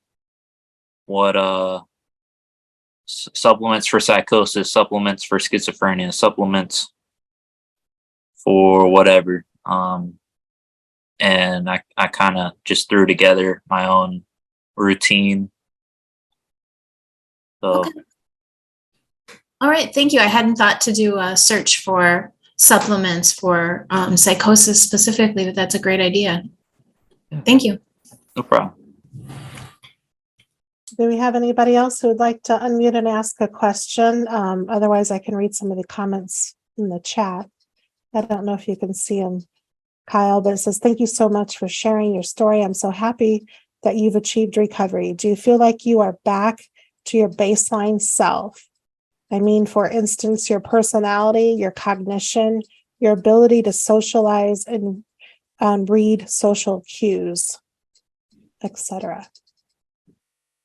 supplements for psychosis, supplements for schizophrenia, supplements for whatever. And I kind of just threw together my own routine. So. Okay. All right, thank you. I hadn't thought to do a search for supplements for psychosis specifically, but that's a great idea. Thank you. No problem. Do we have anybody else who would like to unmute and ask a question? Otherwise, I can read some of the comments in the chat. I don't know if you can see them, Kyle, but it says, thank you so much for sharing your story. I'm so happy that you've achieved recovery. Do you feel like you are back to your baseline self? I mean, for instance, your personality, your cognition, your ability to socialize and read social cues, etc.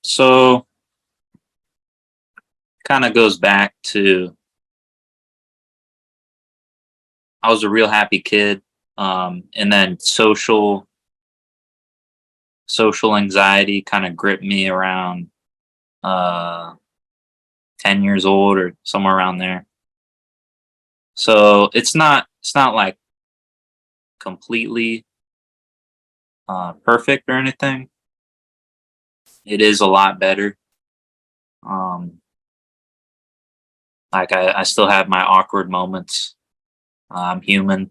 So kind of goes back to, I was a real happy kid. And then social anxiety kind of gripped me around 10 years old or somewhere around there. So it's not like completely perfect or anything. It is a lot better. Like I still have my awkward moments. I'm human.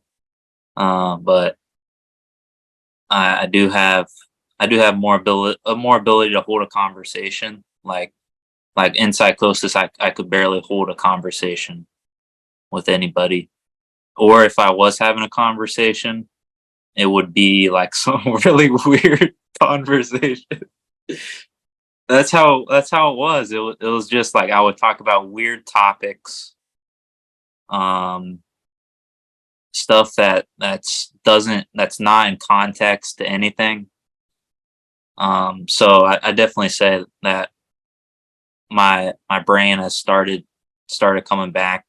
But I do have more ability to hold a conversation. Like in psychosis, I could barely hold a conversation with anybody. Or if I was having a conversation, it would be like some really weird conversation. That's how it was. It was just like I would talk about weird topics, stuff that's not in context to anything. So I definitely say that my brain has started coming back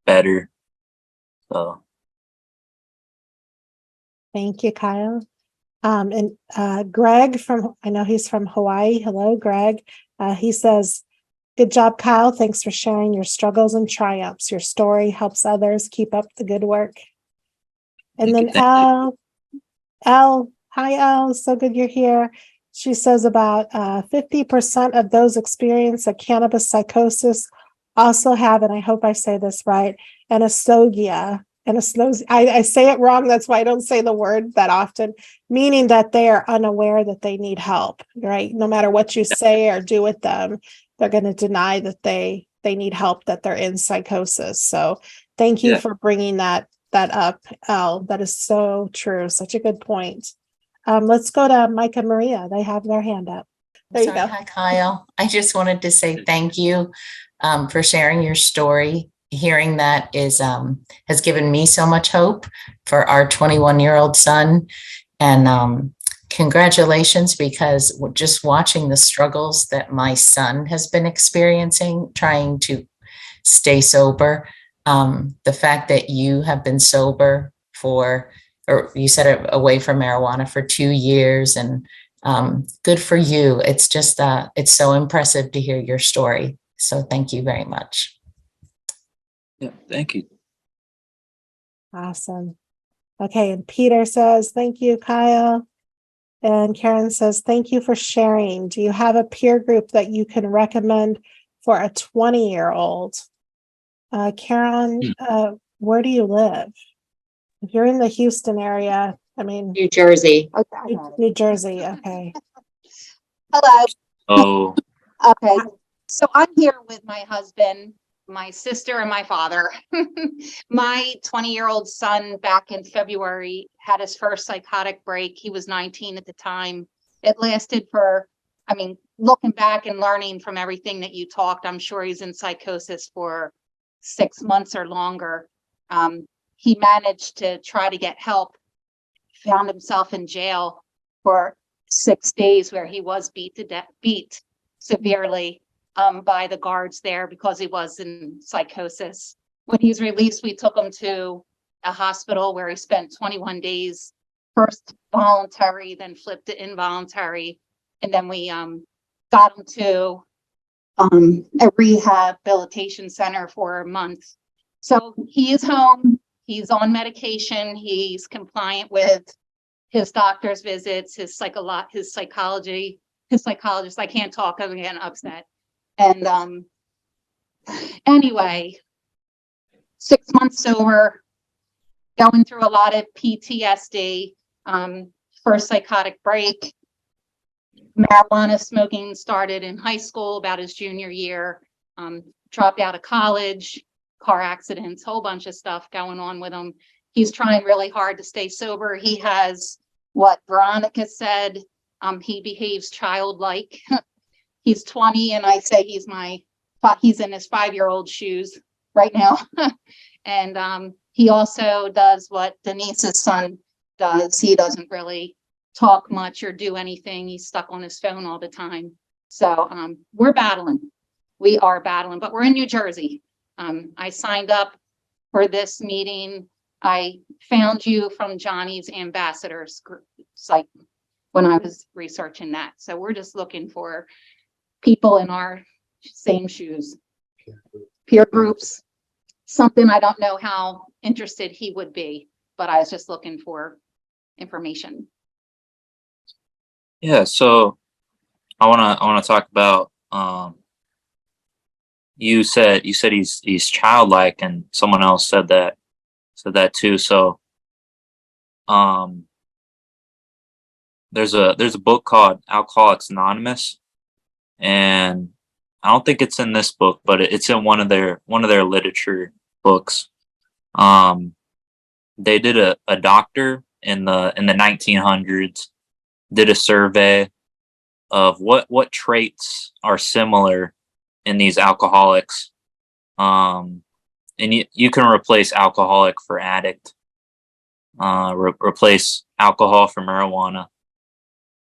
better. So Thank you, Kyle. And Greg I know he's from Hawaii. Hello, Greg. He says, good job, Kyle. Thanks for sharing your struggles and triumphs. Your story helps others. Keep up the good work. And then Elle, hi, Elle. So good you're here. She says about 50% of those experience a cannabis psychosis also have, and I hope I say this right, anosognia. I say it wrong. That's why I don't say the word that often, meaning that they are unaware that they need help, right? No matter what you say or do with them, they're going to deny that they need help, that they're in psychosis. So thank you for bringing that up, Elle. That is so true. Such a good point. Let's go to Mike and Maria. They have their hand up. There you go. Hi, Kyle. I just wanted to say thank you for sharing your story. Hearing that has given me so much hope for our 21-year-old son. And congratulations, because just watching the struggles that my son has been experiencing, trying to stay sober, the fact that you have been sober or you said away from marijuana for 2 years, and good for you. It's just, it's so impressive to hear your story. So thank you very much. Yeah, thank you. Awesome. Okay, and Peter says, thank you, Kyle. And Karen says, thank you for sharing. Do you have a peer group that you can recommend for a 20-year-old? Karen, where do you live? If you're in the Houston area, I mean, New Jersey. New Jersey, okay. Hello. Oh, Okay. So I'm here with my husband, my sister and my father. My 20-year-old son back in February had his first psychotic break. He was 19 at the time. It lasted for, I mean, looking back and learning from everything that you talked, I'm sure he's in psychosis for 6 months or longer. He managed to try to get help, found himself in jail for 6 days where he was beat severely by the guards there because he was in psychosis. When he was released, we took him to a hospital where he spent 21 days, first voluntary, then flipped to involuntary. And then we got him to a rehabilitation center for a month. So he is home, he's on medication, he's compliant with his doctor's visits, his psychologist, I can't talk, I'm getting upset. And anyway, 6 months sober, going through a lot of PTSD, first psychotic break. Marijuana smoking started in high school about his junior year, dropped out of college, car accidents, whole bunch of stuff going on with him. He's trying really hard to stay sober. He has what Veronica said, he behaves childlike. He's 20 and I say he's in his 5-year-old shoes right now. And he also does what Denise's son does. He doesn't really talk much or do anything. He's stuck on his phone all the time. So we're battling. We are battling, but we're in New Jersey. I signed up for this meeting. I found you from Johnny's ambassadors site when I was researching that. So we're just looking for people in our same shoes, peer groups, something. I don't know how interested he would be, but I was just looking for information. Yeah, so I wanna talk about you said he's childlike, and someone else said that too. So there's a book called Alcoholics Anonymous, and I don't think it's in this book, but it's in one of their literature books. They did a doctor in the 1900s did a survey of what traits are similar in these alcoholics. And you can replace alcoholic for addict, replace alcohol for marijuana.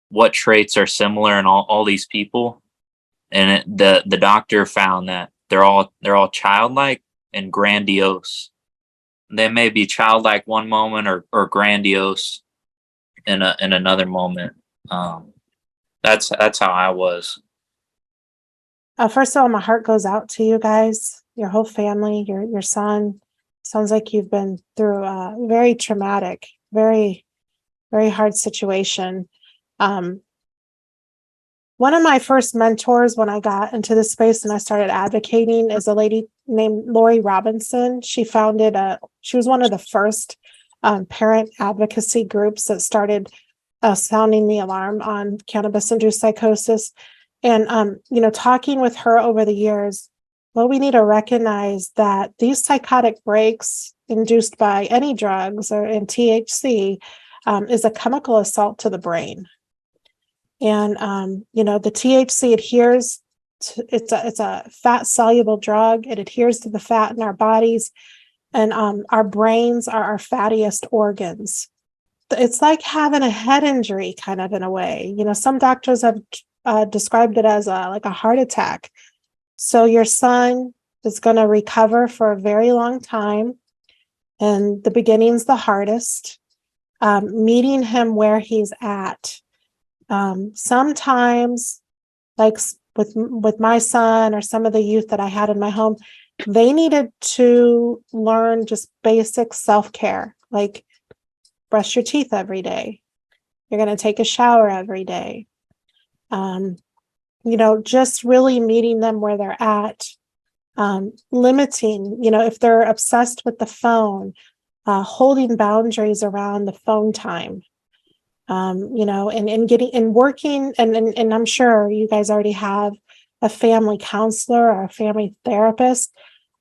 What traits are similar in all these people? And the doctor found that they're all childlike and grandiose. They may be childlike one moment or grandiose in another moment. That's how I was. First of all, my heart goes out to you guys, your whole family, your son. Sounds like you've been through a very traumatic, very, very hard situation. One of my first mentors when I got into this space and I started advocating is a lady named Lori Robinson. She was one of the first parent advocacy groups that started sounding the alarm on cannabis-induced psychosis. And, talking with her over the years, well, we need to recognize that these psychotic breaks induced by any drugs and THC is a chemical assault to the brain. And, the THC adheres to, it's a fat soluble drug. It adheres to the fat in our bodies, and our brains are our fattiest organs. It's like having a head injury kind of in a way. Some doctors have described it as like a heart attack. So your son is going to recover for a very long time. And the beginning's the hardest. Meeting him where he's at. Sometimes, like with my son or some of the youth that I had in my home, they needed to learn just basic self-care, like brush your teeth every day. You're going to take a shower every day. Just really meeting them where they're at, limiting, if they're obsessed with the phone, holding boundaries around the phone time, and getting and working. And I'm sure you guys already have a family counselor or a family therapist.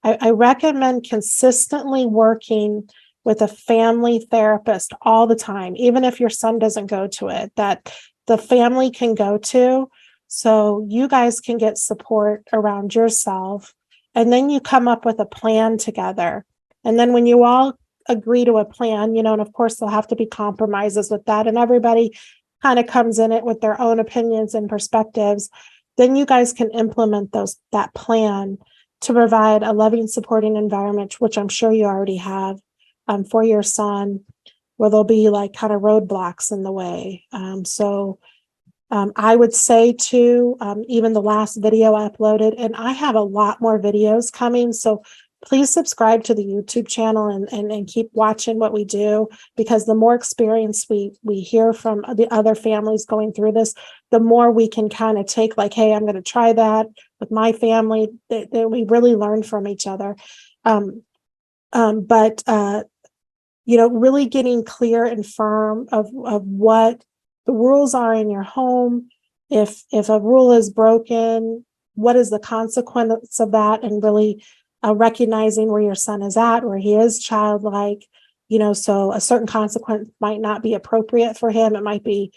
I recommend consistently working with a family therapist all the time, even if your son doesn't go to it, that the family can go to, so you guys can get support around yourself. And then you come up with a plan together. And then when you all agree to a plan, and of course there'll have to be compromises with that, and everybody kind of comes in it with their own opinions and perspectives, then you guys can implement that plan to provide a loving, supporting environment, which I'm sure you already have, for your son, where there'll be like kind of roadblocks in the way. I would say too, even the last video I uploaded, and I have a lot more videos coming, so please subscribe to the YouTube channel and keep watching what we do, because the more experience we hear from the other families going through this, the more we can kind of take like, hey, I'm going to try that with my family. That we really learn from each other. Really getting clear and firm of what the rules are in your home. If a rule is broken, what is the consequence of that? And really recognizing where your son is at, where he is childlike, so a certain consequence might not be appropriate for him. It might be,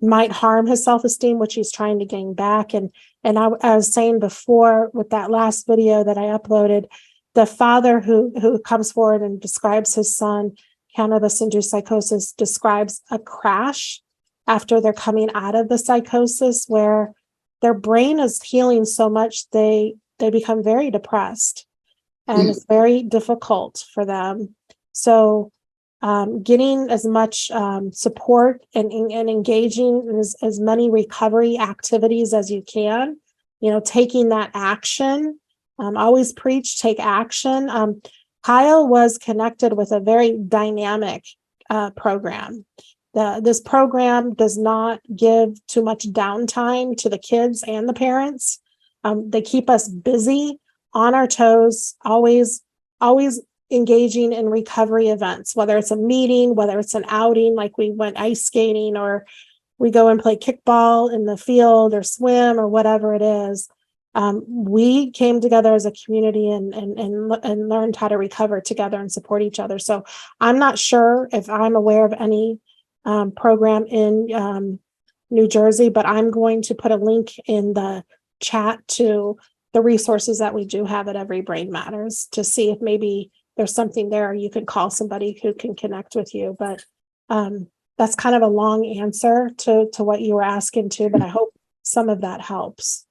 might harm his self-esteem, which he's trying to gain back. And I was saying before with that last video that I uploaded, the father who comes forward and describes his son, cannabis-induced psychosis, describes a crash after they're coming out of the psychosis, where their brain is healing so much they become very depressed, and it's very difficult for them. So getting as much support and engaging in as many recovery activities as you can, taking that action. Always preach, take action. Kyle was connected with a very dynamic program. This program does not give too much downtime to the kids and the parents. They keep us busy, on our toes, always engaging in recovery events, whether it's a meeting, whether it's an outing, like we went ice skating, or we go and play kickball in the field or swim or whatever it is. We came together as a community and learned how to recover together and support each other. So I'm not sure if I'm aware of any program in New Jersey, but I'm going to put a link in the chat to the resources that we do have at Every Brain Matters, to see if maybe there's something there. You can call somebody who can connect with you. But that's kind of a long answer to what you were asking too, but I hope some of that helps.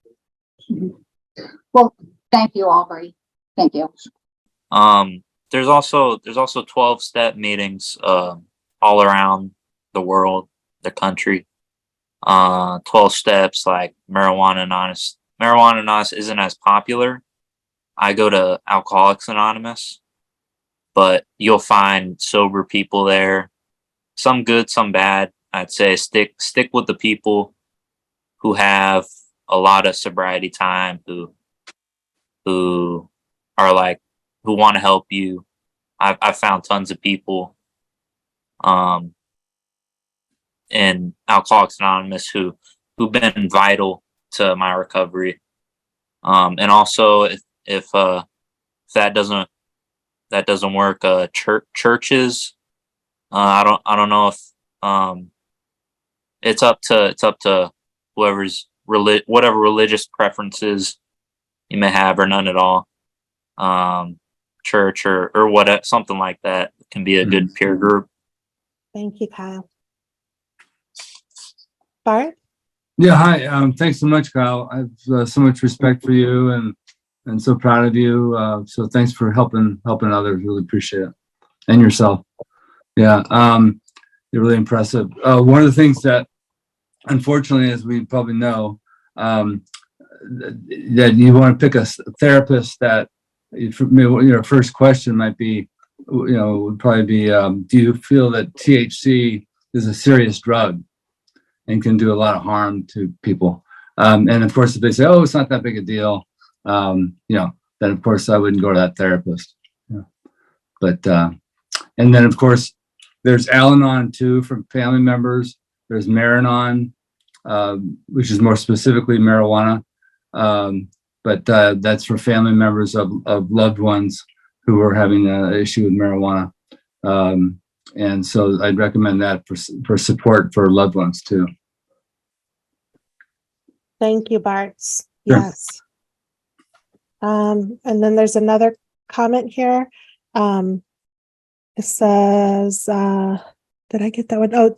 Well, thank you, Aubrey. Thank you. There's also 12-step meetings all around the world, the country. 12 steps, like Marijuana Anonymous. Marijuana Anonymous isn't as popular. I go to Alcoholics Anonymous, but you'll find sober people there. Some good, some bad. I'd say stick with the people who have a lot of sobriety time, who are like, who want to help you. I've found tons of people in Alcoholics Anonymous who've been vital to my recovery. And also if that doesn't work, churches, I don't know if it's up to whoever's whatever religious preferences you may have, or none at all. Church or what, something like that can be a good peer group. Thank you, Kyle. Bart? Yeah, hi. Thanks so much, Kyle. I have so much respect for you and so proud of you. So thanks for helping others. Really appreciate it. And yourself. Yeah, you're really impressive. One of the things that, unfortunately, as we probably know, that you want to pick a therapist that, your first question might be, would probably be, do you feel that THC is a serious drug and can do a lot of harm to people? And of course, if they say, oh, it's not that big a deal, then of course I wouldn't go to that therapist. Yeah. But, and then of course, there's Al-Anon too from family members. There's Maranon, which is more specifically marijuana. but that's for family members of loved ones who are having an issue with marijuana. And so I'd recommend that for support for loved ones too. Thank you, Bartz. Sure. Yes. And then there's another comment here. It says, did I get that one? Oh,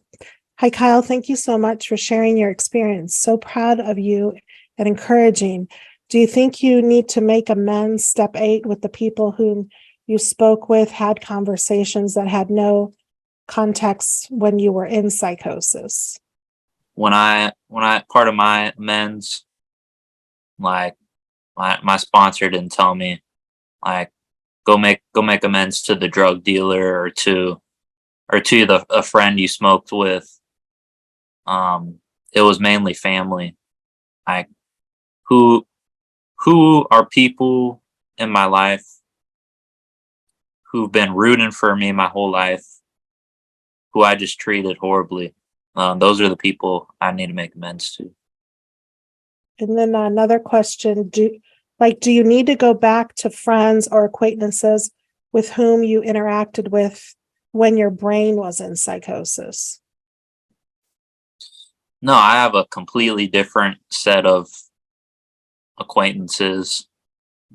hi, Kyle. Thank you so much for sharing your experience. So proud of you and encouraging. Do you think you need to make amends, step 8, with the people whom you spoke with, had conversations that had no context when you were in psychosis? When I part of my amends, like my sponsor didn't tell me, like, go make amends to the drug dealer or to a friend you smoked with. It was mainly family. Like, who are people in my life who've been rooting for me my whole life, who I just treated horribly. Those are the people I need to make amends to. And then another question, do you need to go back to friends or acquaintances with whom you interacted with when your brain was in psychosis? No, I have a completely different set of acquaintances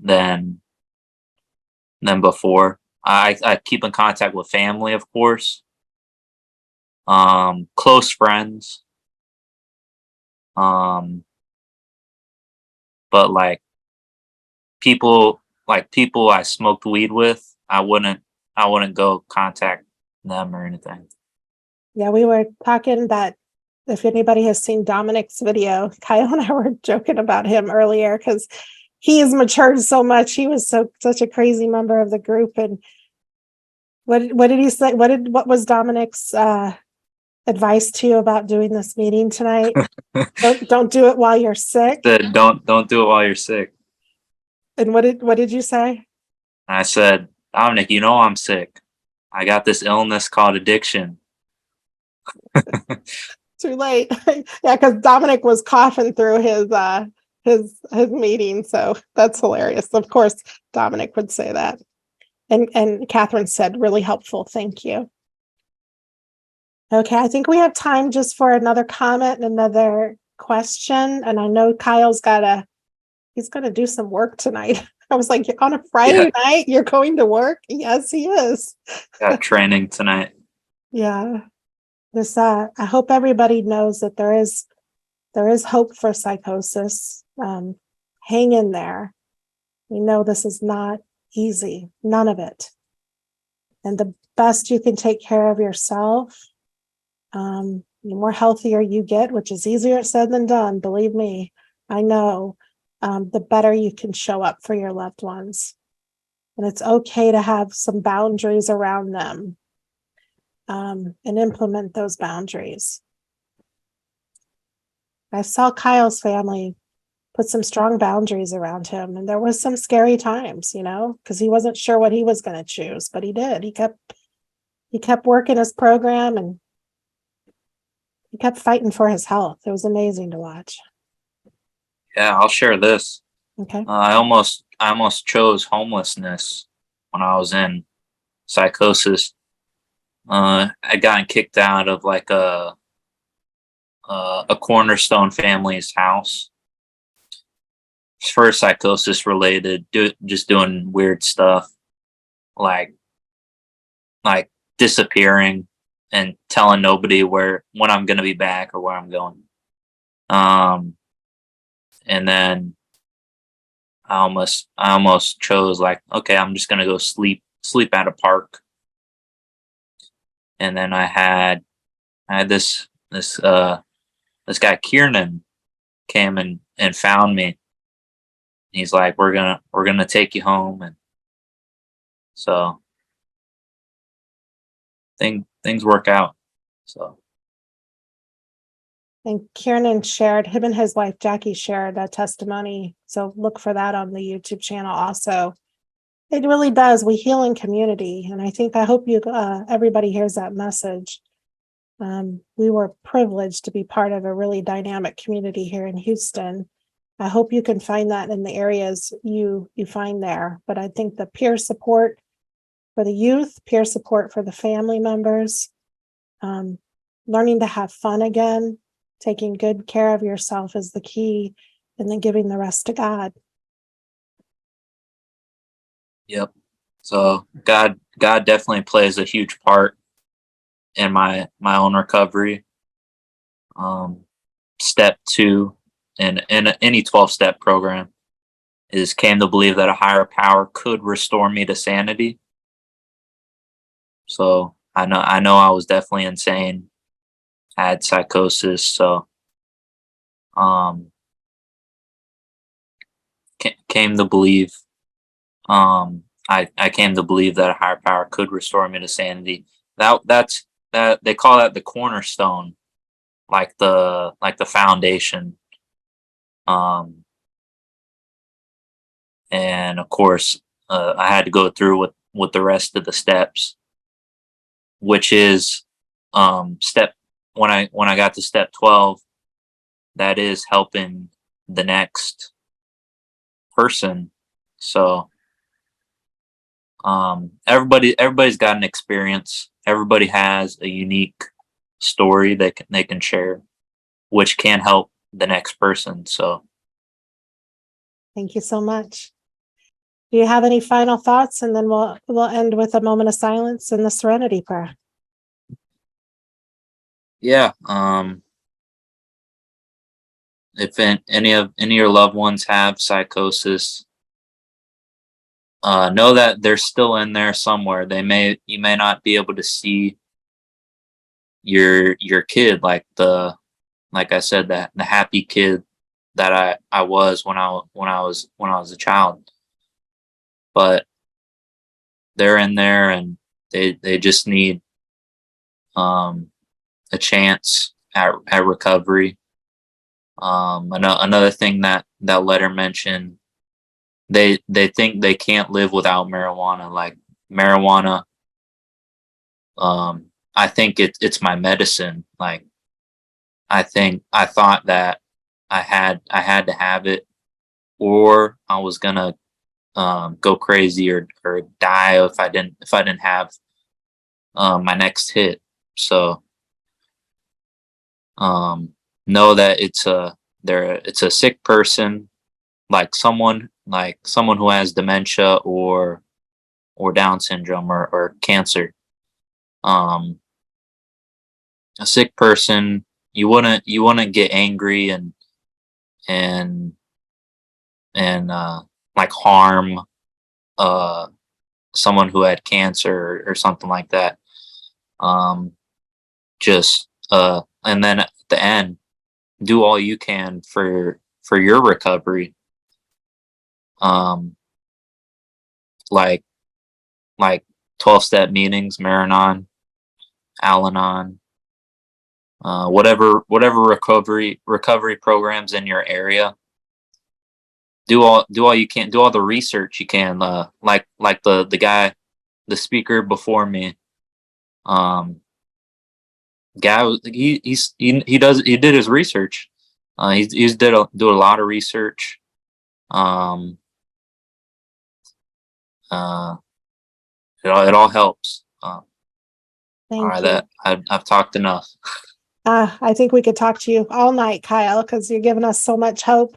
than before. I keep in contact with family, of course. Close friends. But like people I smoked weed with, I wouldn't go contact them or anything. Yeah, we were talking that if anybody has seen Dominic's video, Kyle and I were joking about him earlier because he has matured so much. He was such a crazy member of the group. And what did he say? What was Dominic's advice to you about doing this meeting tonight? Don't do it while you're sick. Said, don't do it while you're sick. And what did you say? I said, Dominic, you know I'm sick. I got this illness called addiction. Too late. Yeah, because Dominic was coughing through his meeting, so that's hilarious. Of course, Dominic would say that. And Catherine said, really helpful. Thank you. Okay, I think we have time just for another comment and another question. And I know Kyle's he's gonna do some work tonight. I was like, on a Friday night, you're going to work? Yes, he is. Got training tonight. Yeah. I hope everybody knows that there is hope for psychosis. Hang in there. We know this is not easy, none of it. And the best you can take care of yourself, the more healthier you get, which is easier said than done, believe me, I know, the better you can show up for your loved ones. And it's okay to have some boundaries around them. And implement those boundaries. I saw Kyle's family put some strong boundaries around him, and there was some scary times, because he wasn't sure what he was going to choose, but he did. He kept working his program, and he kept fighting for his health. It was amazing to watch. Yeah, I'll share this. Okay. I almost chose homelessness when I was in psychosis. I'd gotten kicked out of like a Cornerstone family's house for psychosis related, just doing weird stuff, like disappearing and telling nobody when I'm gonna be back or where I'm going. And then I almost chose like, okay, I'm just gonna go sleep at a park. And then I had this guy Kieran came and found me. He's like, we're gonna take you home, and so things work out. So. And Kieran shared, him and his wife Jackie shared a testimony. So look for that on the YouTube channel also. It really does. We heal in community. And I hope everybody hears that message. We were privileged to be part of a really dynamic community here in Houston. I hope you can find that in the areas you find there. But I think the peer support for the youth, peer support for the family members, learning to have fun again, taking good care of yourself is the key, and then giving the rest to God. Yep. So God definitely plays a huge part in my own recovery. Step 2 in any 12-step program is came to believe that a higher power could restore me to sanity. So I know I was definitely insane, had psychosis. So came to believe I came to believe that a higher power could restore me to sanity. That's they call that the cornerstone, like the foundation. And of course, I had to go through with the rest of the steps, which is step when I got to step 12, that is helping the next person. So everybody's got an experience. Everybody has a unique story they can share, which can help the next person. So Thank you so much. Do you have any final thoughts? And then we'll end with a moment of silence and the serenity prayer. yeah, if any of your loved ones have psychosis, know that they're still in there somewhere. You may not be able to see your kid, like I said, that the happy kid that I was when I was a child, but they're in there and they just need a chance at recovery. Another thing that letter mentioned, they think they can't live without marijuana. Like marijuana, I think it's my medicine. Like I thought that I had to have it, or I was gonna go crazy or die if I didn't have my next hit. So know that it's a sick person, like someone who has dementia or Down syndrome or cancer. A sick person, you wouldn't get angry and like harm someone who had cancer or something like that. Just and then at the end, do all you can for your recovery. Like 12-step meetings, Maranon, Al-Anon, whatever recovery programs in your area. Do all you can. Do all the research you can. Like the guy, the speaker before me. Guy, he did his research. He's do a lot of research. It all helps. All Thank right, you. that I've talked enough. I think we could talk to you all night, Kyle, because you're giving us so much hope.